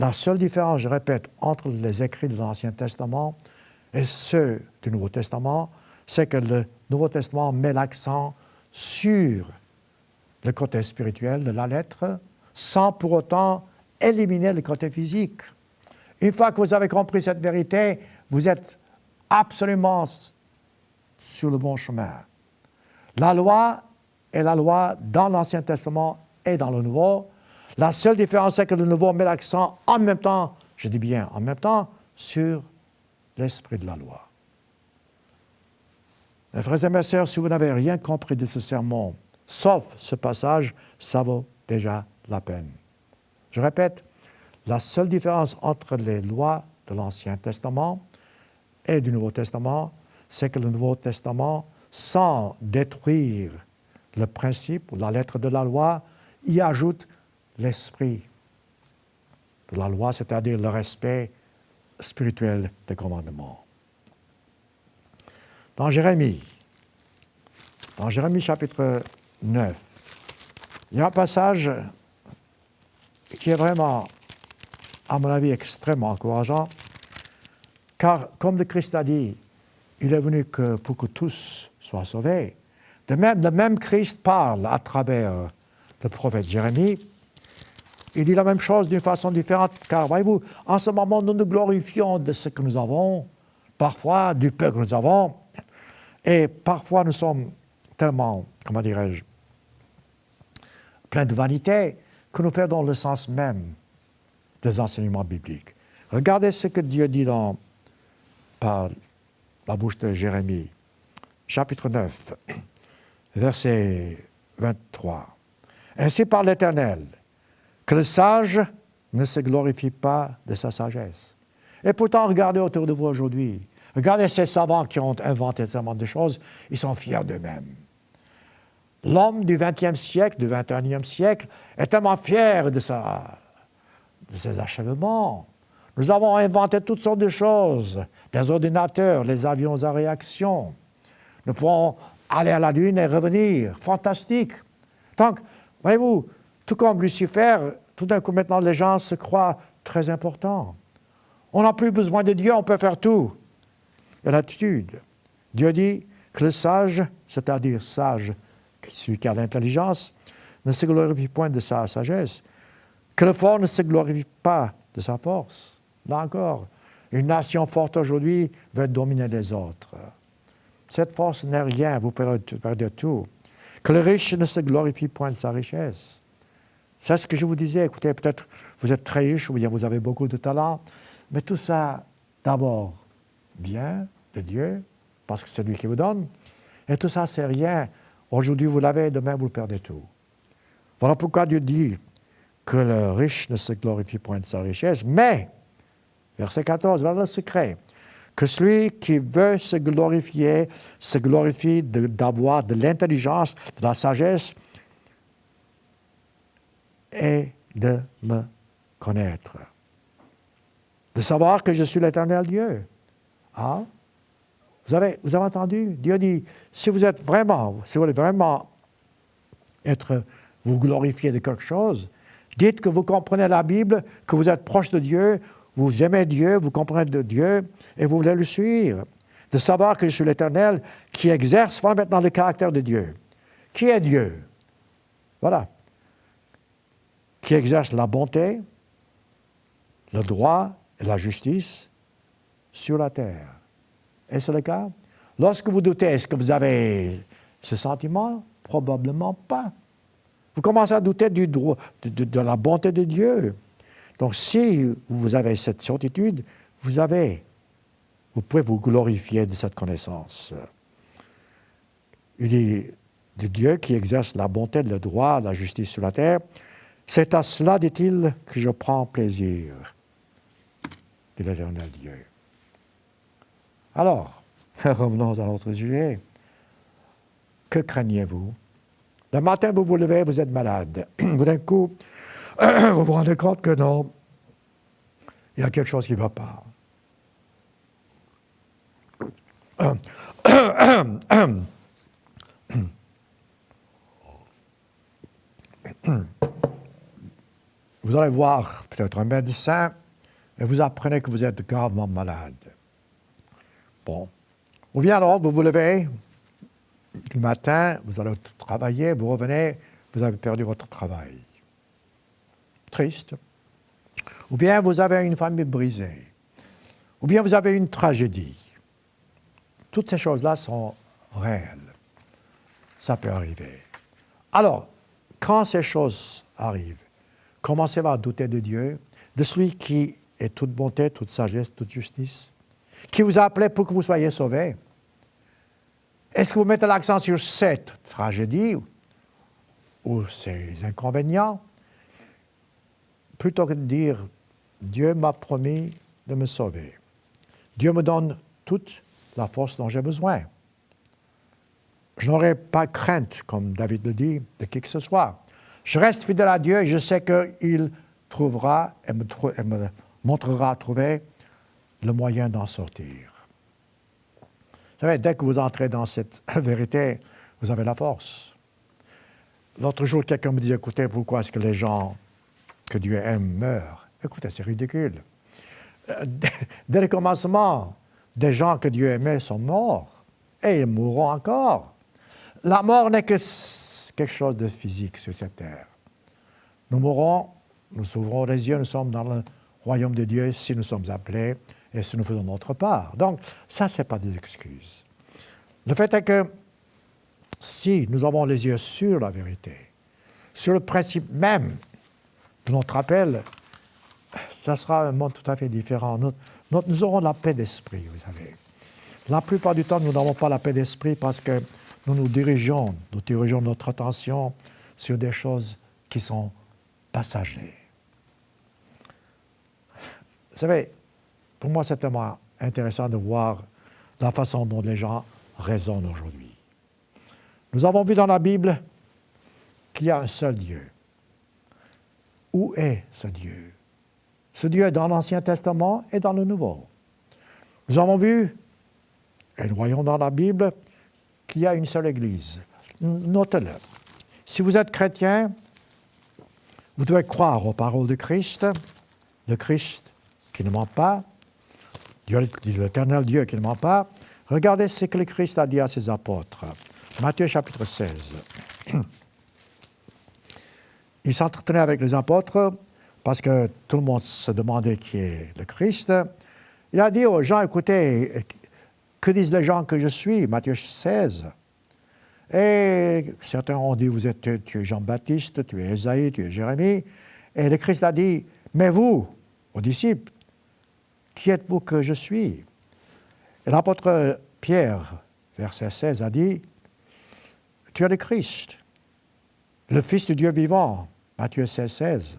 la seule différence, je répète, entre les écrits de l'Ancien Testament et ceux du Nouveau Testament, c'est que le Nouveau Testament met l'accent sur le côté spirituel de la lettre, sans pour autant éliminer le côté physique. Une fois que vous avez compris cette vérité, vous êtes absolument sur le bon chemin. La loi est la loi dans l'Ancien Testament et dans le Nouveau. La seule différence, c'est que le Nouveau met l'accent en même temps, je dis bien en même temps, sur l'esprit de la loi. Mes frères et mes sœurs, si vous n'avez rien compris de ce sermon, sauf ce passage, ça vaut déjà la peine. Je répète, la seule différence entre les lois de l'Ancien Testament et du Nouveau Testament, c'est que le Nouveau Testament, sans détruire le principe ou la lettre de la loi, y ajoute l'esprit de la loi, c'est-à-dire le respect spirituel des commandements. Dans Jérémie chapitre 9, il y a un passage qui est vraiment, à mon avis, extrêmement encourageant, car, comme le Christ a dit, il est venu pour que tous soient sauvés. Le même Christ parle à travers le prophète Jérémie. Il dit la même chose d'une façon différente, car, voyez-vous, en ce moment, nous nous glorifions de ce que nous avons, parfois du peu que nous avons, et parfois nous sommes tellement, comment dirais-je, pleins de vanité, que nous perdons le sens même des enseignements bibliques. Regardez ce que Dieu dit par la bouche de Jérémie, chapitre 9, verset 23. Ainsi parle l'Éternel, que le sage ne se glorifie pas de sa sagesse. Et pourtant, regardez autour de vous aujourd'hui. Regardez ces savants qui ont inventé tellement de choses, ils sont fiers d'eux-mêmes. L'homme du 20e siècle, du 21e siècle, est tellement fier de de ces achèvements. Nous avons inventé toutes sortes de choses, des ordinateurs, les avions à réaction. Nous pouvons aller à la Lune et revenir. Fantastique. Donc, voyez-vous, tout comme Lucifer, tout d'un coup maintenant les gens se croient très importants. On n'a plus besoin de Dieu, on peut faire tout. Et l'attitude. Dieu dit que le sage, c'est-à-dire sage, celui qui a l'intelligence, ne se glorifie point de sa sagesse, que le fort ne se glorifie pas de sa force. Là encore, une nation forte aujourd'hui veut dominer les autres. Cette force n'est rien, vous perdez tout. Que le riche ne se glorifie point de sa richesse. C'est ce que je vous disais. Écoutez, peut-être vous êtes très riche ou bien vous avez beaucoup de talent, mais tout ça, d'abord, vient de Dieu, parce que c'est lui qui vous donne. Et tout ça, c'est rien. Aujourd'hui, vous l'avez, demain, vous le perdez tout. Voilà pourquoi Dieu dit que le riche ne se glorifie point de sa richesse, mais, verset 14, voilà le secret, que celui qui veut se glorifie d'avoir de l'intelligence, de la sagesse et de me connaître. De savoir que je suis l'Éternel Dieu. Ah? Vous avez entendu? Dieu dit, si vous voulez vraiment vous glorifier de quelque chose, dites que vous comprenez la Bible, que vous êtes proche de Dieu, vous aimez Dieu, vous comprenez de Dieu, et vous voulez le suivre. De savoir que je suis l'Éternel qui exerce voilà maintenant le caractère de Dieu. Qui est Dieu? Voilà. Qui exerce la bonté, le droit et la justice sur la terre. Et c'est le cas? Lorsque vous doutez, est-ce que vous avez ce sentiment? Probablement pas. Vous commencez à douter du droit, de la bonté de Dieu. Donc, si vous avez cette certitude, vous pouvez vous glorifier de cette connaissance. Il dit, de Dieu qui exerce la bonté, le droit, la justice sur la terre, c'est à cela, dit-il, que je prends plaisir, dit l'Éternel Dieu. Alors, revenons à notre sujet. Que craignez-vous? Le matin, vous vous levez, vous êtes malade. D'un coup, vous vous rendez compte que non, il y a quelque chose qui ne va pas. Vous allez voir peut-être un médecin et vous apprenez que vous êtes gravement malade. Bon. Ou bien alors, vous vous levez le matin, vous allez travailler, vous revenez, vous avez perdu votre travail. Triste. Ou bien vous avez une famille brisée. Ou bien vous avez une tragédie. Toutes ces choses-là sont réelles. Ça peut arriver. Alors, quand ces choses arrivent, commencez à douter de Dieu, de celui qui est toute bonté, toute sagesse, toute justice, qui vous a appelé pour que vous soyez sauvés. Est-ce que vous mettez l'accent sur cette tragédie ou ces inconvénients, plutôt que de dire « Dieu m'a promis de me sauver. Dieu me donne toute la force dont j'ai besoin. Je n'aurai pas crainte, comme David le dit, de qui que ce soit. Je reste fidèle à Dieu et je sais qu'il trouvera et me montrera à trouver le moyen d'en sortir. » Vous savez, dès que vous entrez dans cette vérité, vous avez la force. L'autre jour, quelqu'un me dit, écoutez, pourquoi est-ce que les gens que Dieu aime meurent? Écoutez, c'est ridicule. Dès le commencement, des gens que Dieu aimait sont morts et ils mourront encore. La mort n'est que quelque chose de physique sur cette terre. Nous mourrons, nous ouvrons les yeux, nous sommes dans le royaume de Dieu si nous sommes appelés et si nous faisons notre part. Donc, ça, ce n'est pas des excuses. Le fait est que si nous avons les yeux sur la vérité, sur le principe même de notre appel, ça sera un monde tout à fait différent. Nous aurons la paix d'esprit, vous savez. La plupart du temps, nous n'avons pas la paix d'esprit parce que nous dirigeons notre attention sur des choses qui sont passagères. Vous savez, pour moi, c'est tellement intéressant de voir la façon dont les gens raisonnent aujourd'hui. Nous avons vu dans la Bible qu'il y a un seul Dieu. Où est ce Dieu? Ce Dieu est dans l'Ancien Testament et dans le Nouveau. Nous avons vu, et nous voyons dans la Bible, qu'il y a une seule Église. Notez-le. Si vous êtes chrétien, vous devez croire aux paroles de Christ qui ne ment pas, l'Éternel Dieu qui ne ment pas. Regardez ce que le Christ a dit à ses apôtres. Matthieu chapitre 16. Il s'entretenait avec les apôtres parce que tout le monde se demandait qui est le Christ. Il a dit aux gens, écoutez, que disent les gens que je suis? Matthieu 16. Et certains ont dit, tu es Jean-Baptiste, tu es Ésaïe, tu es Jérémie. Et le Christ a dit, mais vous, aux disciples, qui êtes-vous que je suis? Et l'apôtre Pierre, verset 16, a dit, tu es le Christ, le Fils du Dieu vivant, Matthieu 16, 16.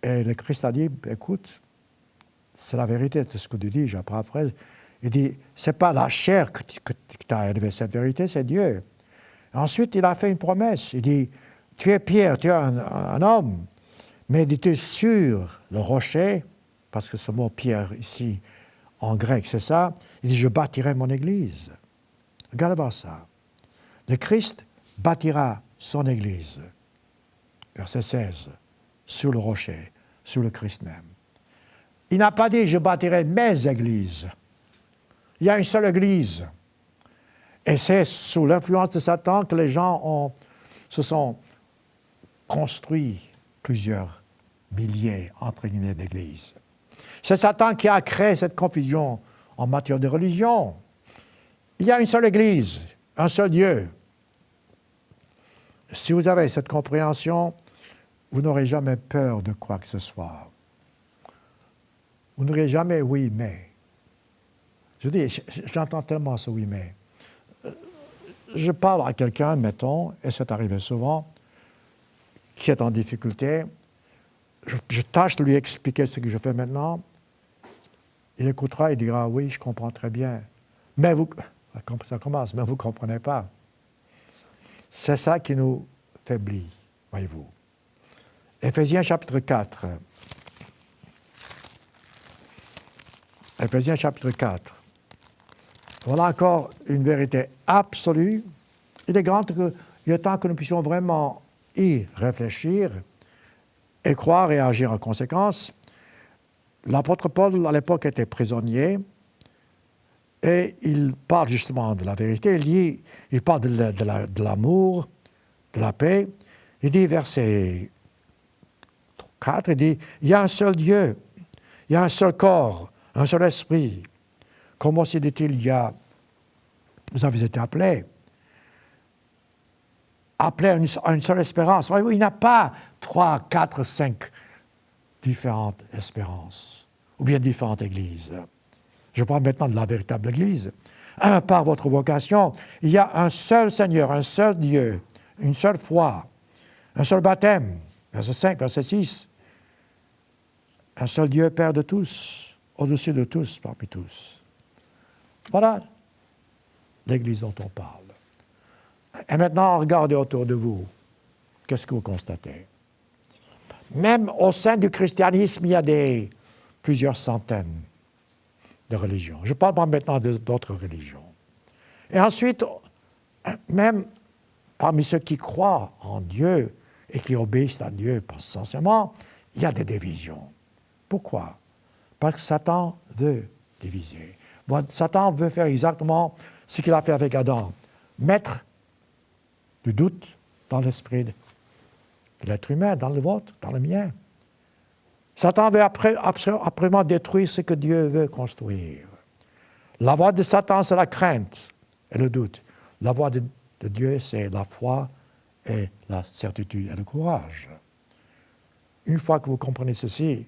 Et le Christ a dit, écoute, c'est la vérité de ce que tu dis, j'apprends après. Il dit, ce n'est pas la chair que t'a élevé cette vérité, c'est Dieu. Ensuite, il a fait une promesse. Il dit, tu es Pierre, tu es un homme, mais dis-tu sur le rocher, parce que ce mot Pierre ici, en grec, c'est ça, il dit, je bâtirai mon église. Regardez voir ça. Le Christ bâtira son église. Verset 16, sur le rocher, sur le Christ même. Il n'a pas dit, je bâtirai mes églises. Il y a une seule église. Et c'est sous l'influence de Satan que les gens se sont construits plusieurs milliers, entre guillemets, d'églises. C'est Satan qui a créé cette confusion en matière de religion. Il y a une seule église, un seul Dieu. Si vous avez cette compréhension, vous n'aurez jamais peur de quoi que ce soit. Vous n'aurez jamais oui, mais. Je dis, j'entends tellement ce oui, mais. Je parle à quelqu'un, mettons, et c'est arrivé souvent, qui est en difficulté. Je tâche de lui expliquer ce que je fais maintenant. Il écoutera, il dira, oui, je comprends très bien. Mais vous, ça commence, mais vous ne comprenez pas. C'est ça qui nous faiblit, voyez-vous. Éphésiens chapitre 4. Éphésiens chapitre 4. Voilà encore une vérité absolue. Il est temps que nous puissions vraiment y réfléchir et croire et agir en conséquence. L'apôtre Paul, à l'époque, était prisonnier et il parle justement de la vérité. Il parle de l'amour, de la paix. Il dit, verset 4, il dit, il y a un seul Dieu, il y a un seul corps, un seul esprit. Comme aussi dit-il, vous avez été appelés à une seule espérance. Voyez-vous, il n'y a pas 3, 4, 5 différentes espérances, ou bien différentes églises. Je parle maintenant de la véritable église. Par votre vocation, il y a un seul Seigneur, un seul Dieu, une seule foi, un seul baptême. Verset 5, verset 6. Un seul Dieu, Père de tous, au-dessus de tous, parmi tous. Voilà l'église dont on parle. Et maintenant, regardez autour de vous. Qu'est-ce que vous constatez? Même au sein du christianisme, il y a plusieurs centaines de religions. Je parle pas maintenant d'autres religions. Et ensuite, même parmi ceux qui croient en Dieu et qui obéissent à Dieu sincèrement, il y a des divisions. Pourquoi? Parce que Satan veut diviser. Satan veut faire exactement ce qu'il a fait avec Adam. Mettre du doute dans l'esprit de l'être humain, dans le vôtre, dans le mien. Satan veut absolument détruire ce que Dieu veut construire. La voie de Satan, c'est la crainte et le doute. La voie de Dieu, c'est la foi et la certitude et le courage. Une fois que vous comprenez ceci,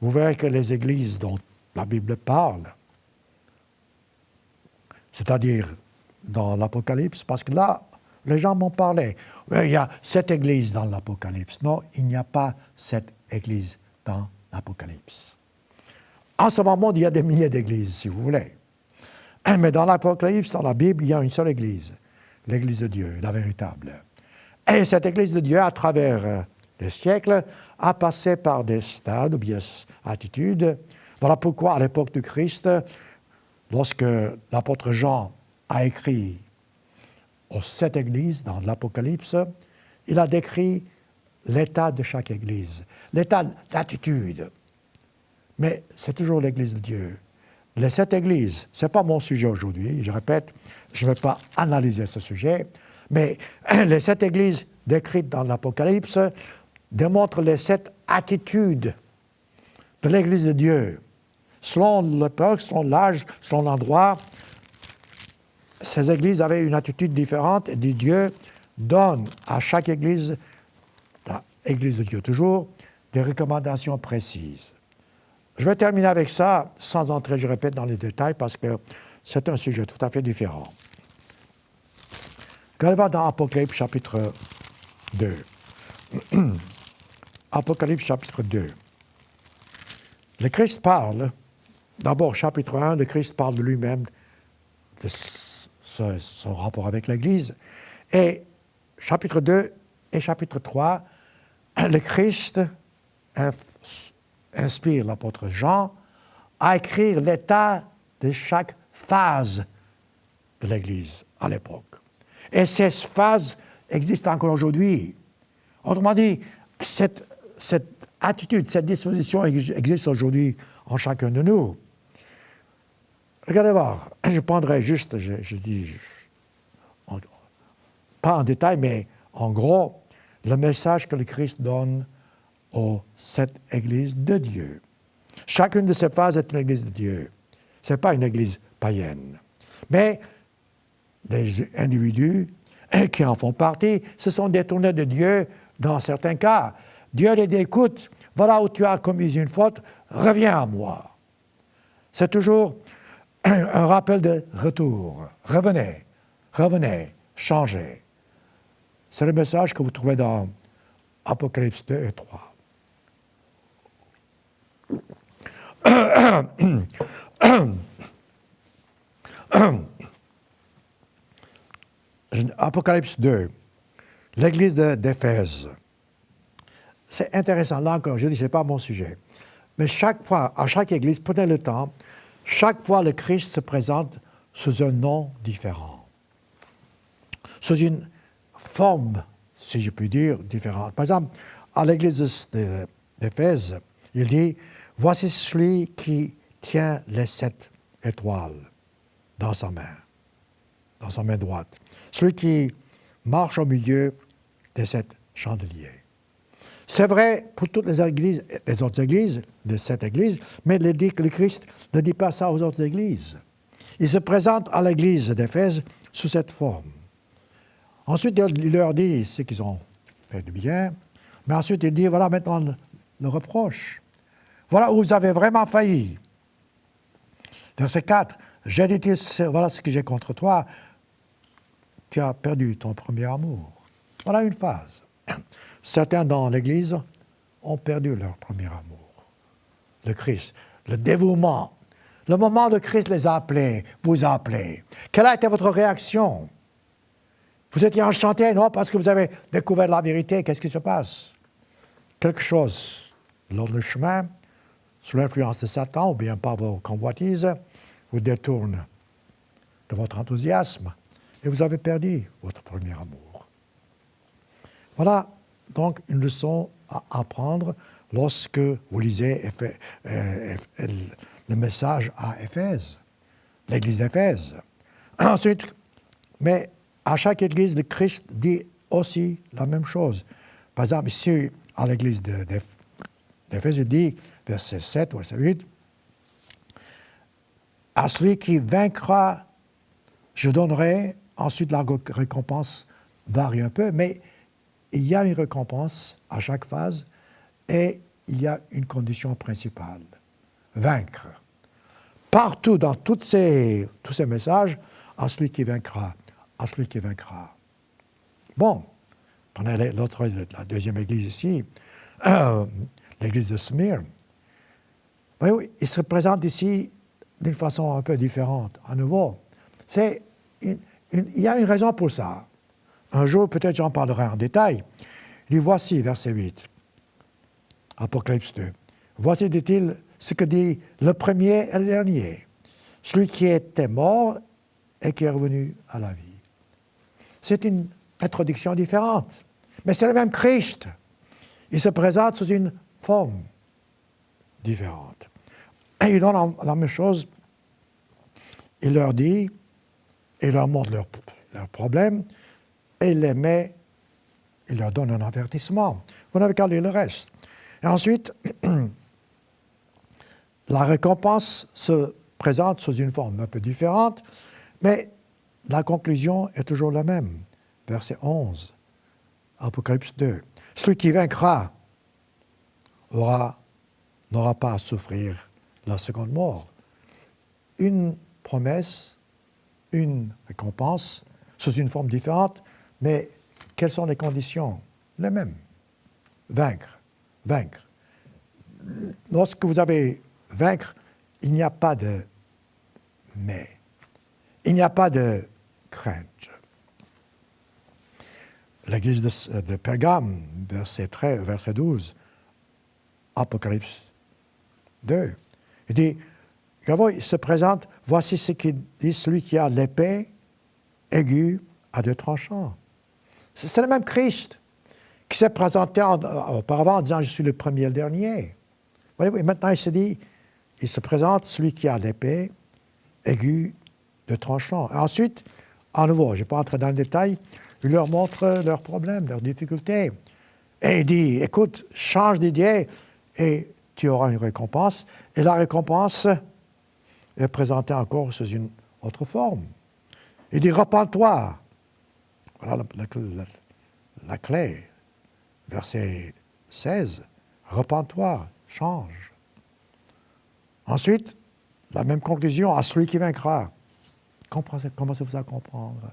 vous verrez que les églises dont la Bible parle, c'est-à-dire dans l'Apocalypse, parce que là, les gens m'ont parlé. Il y a cette église dans l'Apocalypse. Non, il n'y a pas cette église dans l'Apocalypse. En ce moment, il y a des milliers d'églises, si vous voulez. Mais dans l'Apocalypse, dans la Bible, il y a une seule église. L'église de Dieu, la véritable. Et cette église de Dieu, à travers des siècles, a passé par des stades ou bien attitudes. Voilà pourquoi, à l'époque du Christ, lorsque l'apôtre Jean a écrit aux 7 églises dans l'Apocalypse, il a décrit l'état de chaque église, l'état d'attitude. Mais c'est toujours l'église de Dieu. Les 7 églises, ce n'est pas mon sujet aujourd'hui, je répète, je ne vais pas analyser ce sujet, mais les 7 églises décrites dans l'Apocalypse démontrent les 7 attitudes de l'église de Dieu. Selon l'époque, selon l'âge, selon l'endroit, ces églises avaient une attitude différente et Dieu donne à chaque église, l'église de Dieu toujours, des recommandations précises. Je vais terminer avec ça, sans entrer, je répète, dans les détails, parce que c'est un sujet tout à fait différent. Quand on va dans Apocalypse chapitre 2, Apocalypse chapitre 2, le Christ parle, d'abord chapitre 1, le Christ parle de lui-même, de son rapport avec l'Église, et chapitre 2 et chapitre 3, le Christ inspire l'apôtre Jean à écrire l'état de chaque phase de l'Église à l'époque. Et ces phases existent encore aujourd'hui. Autrement dit, cette attitude, cette disposition existe aujourd'hui en chacun de nous. Regardez voir, je prendrai juste, je dis, pas en détail, mais en gros, le message que le Christ donne aux 7 églises de Dieu. Chacune de ces phases est une église de Dieu. Ce n'est pas une église païenne. Mais des individus qui en font partie se sont détournés de Dieu dans certains cas. Dieu les dit, écoute, voilà où tu as commis une faute, reviens à moi. C'est toujours un rappel de retour. Revenez, revenez, changez. C'est le message que vous trouvez dans Apocalypse 2 et 3. Apocalypse 2, l'église d'Éphèse. C'est intéressant, là encore, je dis, ce n'est pas mon sujet. Mais chaque fois, à chaque église, prenez le temps, chaque fois le Christ se présente sous un nom différent. Sous une forme, si je puis dire, différente. Par exemple, à l'église d'Éphèse, il dit, « Voici celui qui tient les 7 étoiles dans sa main droite. Celui qui marche au milieu des 7 chandeliers. » C'est vrai pour toutes les églises, les autres églises, les 7 églises, mais le Christ ne dit pas ça aux autres églises. Il se présente à l'église d'Éphèse sous cette forme. Ensuite, il leur dit ce qu'ils ont fait de bien, mais ensuite il dit, voilà maintenant le reproche. Voilà où vous avez vraiment failli. Verset 4, j'ai dit, voilà ce que j'ai contre toi, tu as perdu ton premier amour. Voilà une phase. Certains dans l'Église ont perdu leur premier amour. Le Christ, le dévouement. Le moment de Christ les a appelés, vous a appelés. Quelle a été votre réaction? Vous étiez enchanté, non, parce que vous avez découvert la vérité. Qu'est-ce qui se passe? Quelque chose, lors du chemin, sous l'influence de Satan, ou bien par vos convoitises, vous détourne de votre enthousiasme et vous avez perdu votre premier amour. Voilà donc une leçon à apprendre lorsque vous lisez le message à Éphèse, l'église d'Éphèse. Ensuite, mais à chaque église, le Christ dit aussi la même chose. Par exemple, ici, à l'église d'Éphèse, il dit, verset 7, verset 8, « À celui qui vaincra, je donnerai. » Ensuite, la récompense varie un peu, mais il y a une récompense à chaque phase et il y a une condition principale, vaincre. Partout dans tous ces messages, à celui qui vaincra, à celui qui vaincra. Bon, prenez la deuxième église ici, l'église de Smyrne. Oui, il se présente ici d'une façon un peu différente, à nouveau. Il y a une raison pour ça. Un jour, peut-être j'en parlerai en détail. Il dit, voici, verset 8, Apocalypse 2. Voici, dit-il, ce que dit le premier et le dernier, celui qui était mort et qui est revenu à la vie. C'est une introduction différente, mais c'est le même Christ. Il se présente sous une forme différente. Et il donne la même chose. Il leur dit, il leur montre leurs problèmes, et il les met, il leur donne un avertissement. Vous n'avez qu'à lire le reste. Et ensuite, la récompense se présente sous une forme un peu différente, mais la conclusion est toujours la même. Verset 11, Apocalypse 2. Celui qui vaincra n'aura pas à souffrir la seconde mort. Une promesse, une récompense, sous une forme différente, mais quelles sont les conditions? Les mêmes. Vaincre. Lorsque vous avez vaincre, il n'y a pas de mais. Il n'y a pas de crainte. L'église de Pergame, verset 12, Apocalypse 2, il dit, il se présente, voici ce qu'il dit, celui qui a l'épée aiguë à deux tranchants. C'est le même Christ qui s'est présenté auparavant en disant, je suis le premier et le dernier. Et maintenant, il se présente, celui qui a l'épée aiguë de tranchant. Et ensuite, à nouveau, je ne vais pas entrer dans le détail, il leur montre leurs problèmes, leurs difficultés. Et il dit, écoute, change d'idée et tu auras une récompense. Et la récompense est présentée encore sous une autre forme. Il dit, repens-toi. Voilà la clé. Verset 16, repens-toi, change. Ensuite, la même conclusion à celui qui vaincra. Commencez-vous à comprendre.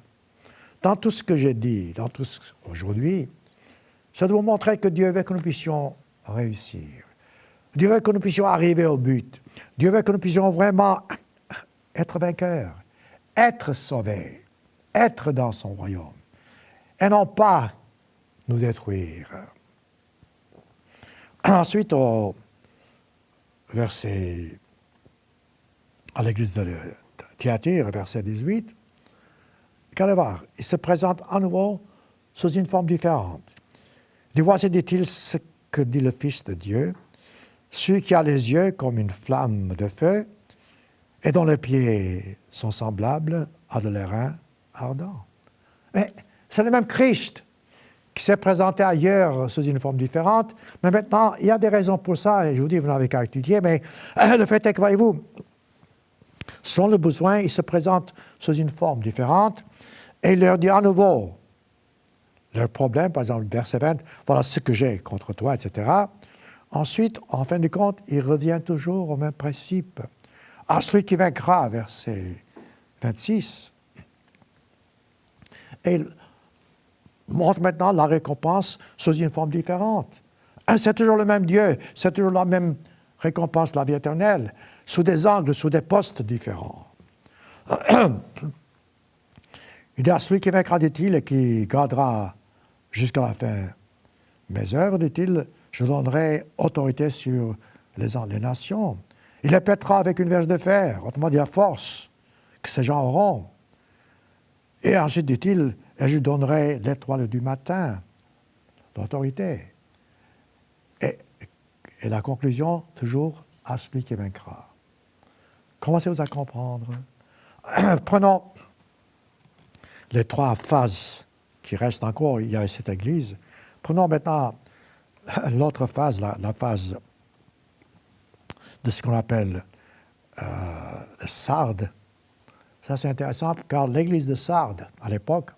Dans tout ce que j'ai dit, dans tout ce aujourd'hui, ça doit vous montrer que Dieu veut que nous puissions réussir. Dieu veut que nous puissions arriver au but. Dieu veut que nous puissions vraiment être vainqueurs, être sauvés, être dans son royaume, et non pas nous détruire. Ensuite, au verset à l'église de Thyatire, verset 18, qu'allez voir, il se présente à nouveau sous une forme différente. Il dit, voici, dit-il, ce que dit le Fils de Dieu, celui qui a les yeux comme une flamme de feu et dont les pieds sont semblables à de l'airain ardent. Mais c'est le même Christ qui s'est présenté ailleurs sous une forme différente, mais maintenant, il y a des raisons pour ça, et je vous dis, vous n'avez qu'à étudier, mais le fait est que, voyez-vous, sans le besoin, il se présente sous une forme différente, et il leur dit à nouveau leur problème, par exemple, verset 20, voilà ce que j'ai contre toi, etc. Ensuite, en fin de compte, il revient toujours au même principe. À celui qui vaincra, verset 26. Et il montre maintenant la récompense sous une forme différente. C'est toujours le même Dieu, c'est toujours la même récompense, la vie éternelle, sous des angles, sous des postes différents. Il dit à celui qui vaincra, dit-il, et qui gardera jusqu'à la fin mes œuvres, dit-il, je donnerai autorité sur les nations. Il les pètera avec une verge de fer, autrement dit la force que ces gens auront. Et ensuite, dit-il, et je donnerai l'étoile du matin, l'autorité. Et la conclusion, toujours, à celui qui vaincra. Commencez-vous à comprendre. Prenons les trois phases qui restent encore, il y a cette Église. Prenons maintenant l'autre phase, la phase de ce qu'on appelle Sardes. Ça, c'est intéressant, car l'église de Sardes, à l'époque,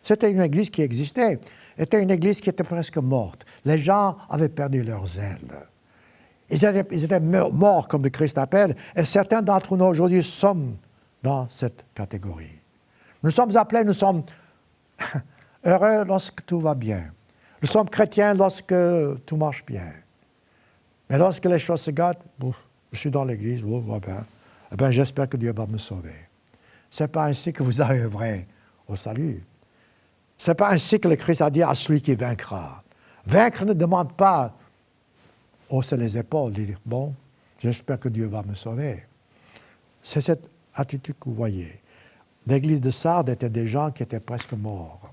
c'était une église qui existait. C'était une église qui était presque morte. Les gens avaient perdu leur zèle. Ils étaient morts, comme le Christ appelle, et certains d'entre nous aujourd'hui sommes dans cette catégorie. Nous sommes appelés, nous sommes heureux lorsque tout va bien. Nous sommes chrétiens lorsque tout marche bien. Mais lorsque les choses se gâtent, je suis dans l'église, j'espère que Dieu va me sauver. Ce n'est pas ainsi que vous arriverez au salut. Ce n'est pas ainsi que le Christ a dit à celui qui vaincra. Vaincre ne demande pas hausser les épaules et dire « bon, j'espère que Dieu va me sauver ». C'est cette attitude que vous voyez. L'église de Sardes était des gens qui étaient presque morts.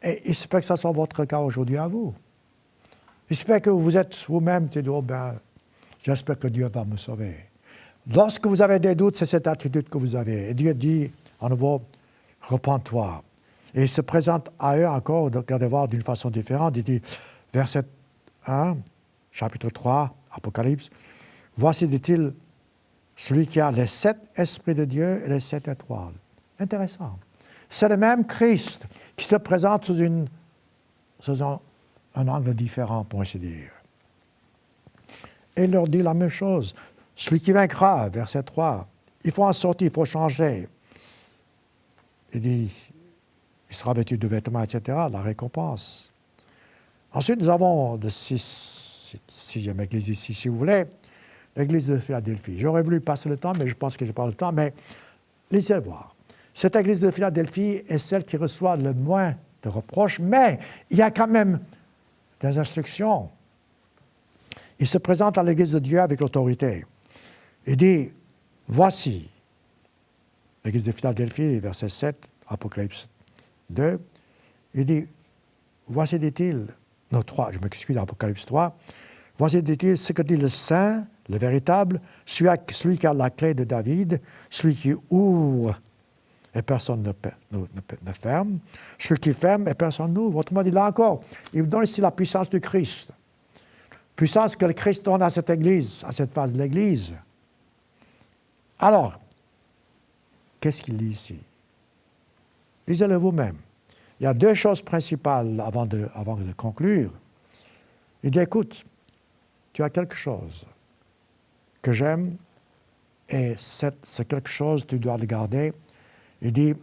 Et il se peut que ce soit votre cas aujourd'hui à vous. Il se peut que vous êtes vous-même, tu dis « oh ben, j'espère que Dieu va me sauver ». Lorsque vous avez des doutes, c'est cette attitude que vous avez. Et Dieu dit à nouveau « repens-toi ». Et il se présente à eux encore, regardez voir, d'une façon différente. Il dit, verset 1, chapitre 3, Apocalypse, « Voici, dit-il, celui qui a les 7 esprits de Dieu et les 7 étoiles. » Intéressant. C'est le même Christ qui se présente sous un angle différent, pour ainsi dire. Et il leur dit la même chose. Celui qui vaincra, verset 3, il faut en sortir, il faut changer. Il dit, il sera vêtu de vêtements, etc., la récompense. Ensuite, nous avons de sixième église ici, si vous voulez, l'église de Philadelphie. J'aurais voulu passer le temps, mais je pense que je n'ai pas le temps, mais lisez voir. Cette église de Philadelphie est celle qui reçoit le moins de reproches, mais il y a quand même des instructions. Il se présente à l'église de Dieu avec l'autorité. Il dit, voici, l'église de Philadelphie, verset 7, Apocalypse 2, il dit, voici, dit-il, non, 3, je m'excuse, Apocalypse 3, voici, dit-il, ce que dit le Saint, le véritable, celui qui a la clé de David, celui qui ouvre et personne ne ferme, celui qui ferme et personne n'ouvre. Autrement dit, là encore, il vous donne ici la puissance du Christ. Puissance que le Christ donne à cette Église, à cette phase de l'Église. Alors, qu'est-ce qu'il dit ici? Lisez-le vous-même. Il y a 2 choses principales avant de conclure. Il dit, écoute, tu as quelque chose que j'aime et c'est quelque chose, tu dois le garder. Il dit,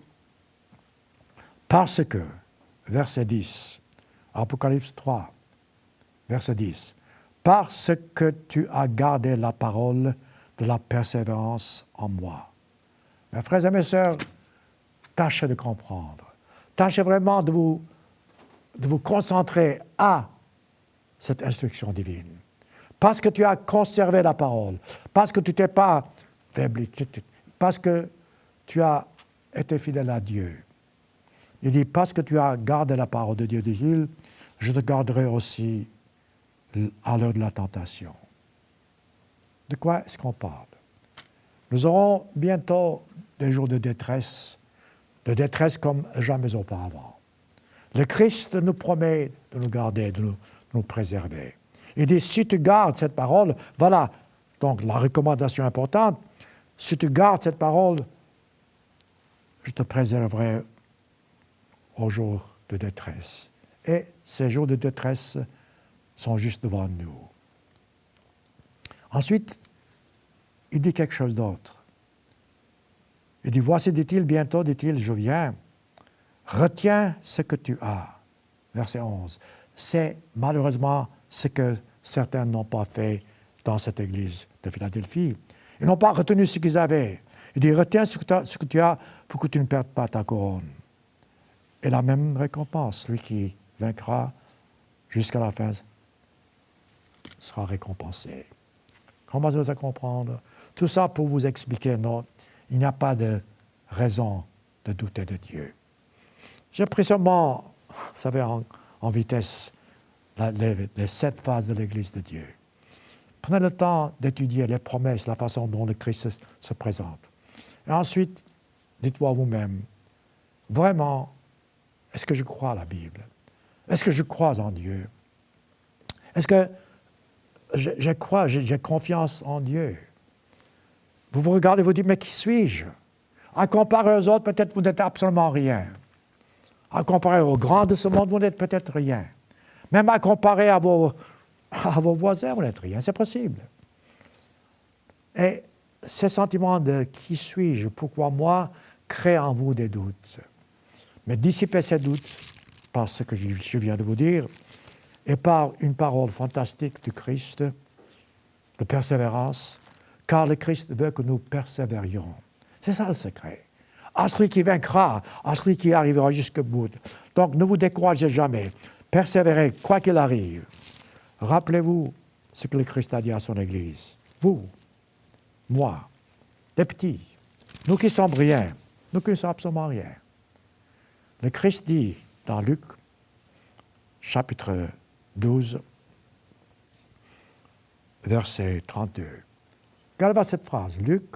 parce que, verset 10, Apocalypse 3, verset 10, parce que tu as gardé la parole de la persévérance en moi. Mes frères et mes sœurs, tâchez de comprendre. Tâchez vraiment de vous concentrer à cette instruction divine. Parce que tu as conservé la parole, parce que tu t'es pas faibli, parce que tu as été fidèle à Dieu. Il dit, parce que tu as gardé la parole de Dieu, dit-il, je te garderai aussi à l'heure de la tentation. De quoi est-ce qu'on parle? Nous aurons bientôt des jours de détresse comme jamais auparavant. Le Christ nous promet de nous garder, de nous préserver. Il dit, si tu gardes cette parole, voilà, donc la recommandation importante, si tu gardes cette parole, je te préserverai aux jours de détresse. Et ces jours de détresse sont juste devant nous. Ensuite, il dit quelque chose d'autre. Il dit, voici, dit-il, bientôt, dit-il, je viens. Retiens ce que tu as. Verset 11. C'est malheureusement ce que certains n'ont pas fait dans cette église de Philadelphie. Ils n'ont pas retenu ce qu'ils avaient. Il dit, retiens ce que tu as pour que tu ne perdes pas ta couronne. Et la même récompense, celui qui vaincra jusqu'à la fin sera récompensé. Commencez à comprendre. Tout ça pour vous expliquer, non, il n'y a pas de raison de douter de Dieu. J'ai pris seulement, vous savez, en vitesse, les 7 phases de l'Église de Dieu. Prenez le temps d'étudier les promesses, la façon dont le Christ se présente. Et ensuite, dites-vous à vous-même, vraiment, est-ce que je crois à la Bible? Est-ce que je crois en Dieu? Est-ce que j'ai confiance en Dieu? Vous vous regardez, vous dites, mais qui suis-je? À comparer aux autres, peut-être vous n'êtes absolument rien. À comparer aux grands de ce monde, vous n'êtes peut-être rien. Même à comparer à vos voisins, vous n'êtes rien. C'est possible. Et ces sentiments de qui suis-je, pourquoi moi, créent en vous des doutes. Mais dissipez ces doutes par ce que je viens de vous dire et par une parole fantastique du Christ, de persévérance, car le Christ veut que nous persévérions. C'est ça le secret. À celui qui vaincra, à celui qui arrivera jusqu'au bout. Donc ne vous découragez jamais. Persévérez, quoi qu'il arrive. Rappelez-vous ce que le Christ a dit à son Église. Vous, moi, les petits, nous qui sommes rien, nous qui ne sommes absolument rien. Le Christ dit dans Luc, chapitre 12, verset 32. Regardez cette phrase, Luc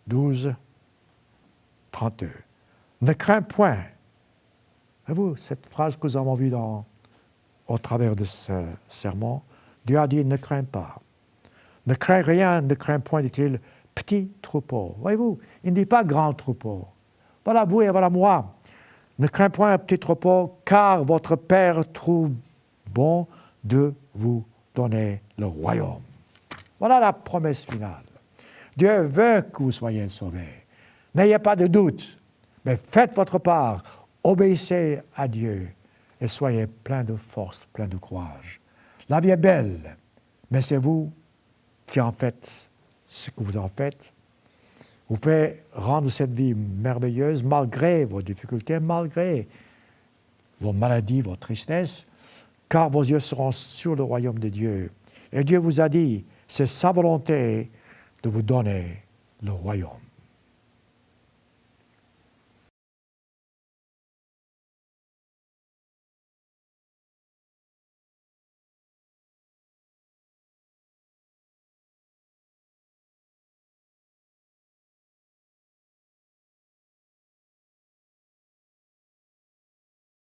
12, 32. Ne crains point. Voyez-vous, cette phrase que nous avons vue au travers de ce sermon, Dieu a dit ne crains pas. Ne crains rien, ne crains point, dit-il, petit troupeau. Voyez-vous, il ne dit pas grand troupeau. Voilà vous et voilà moi. Ne crains point, petit troupeau, car votre Père trouve bon de vous donner le royaume. Voilà la promesse finale. Dieu veut que vous soyez sauvés. N'ayez pas de doute, mais faites votre part, obéissez à Dieu et soyez pleins de force, pleins de courage. La vie est belle, mais c'est vous qui en faites ce que vous en faites. Vous pouvez rendre cette vie merveilleuse malgré vos difficultés, malgré vos maladies, vos tristesses, car vos yeux seront sur le royaume de Dieu. Et Dieu vous a dit, c'est sa volonté de vous donner le royaume.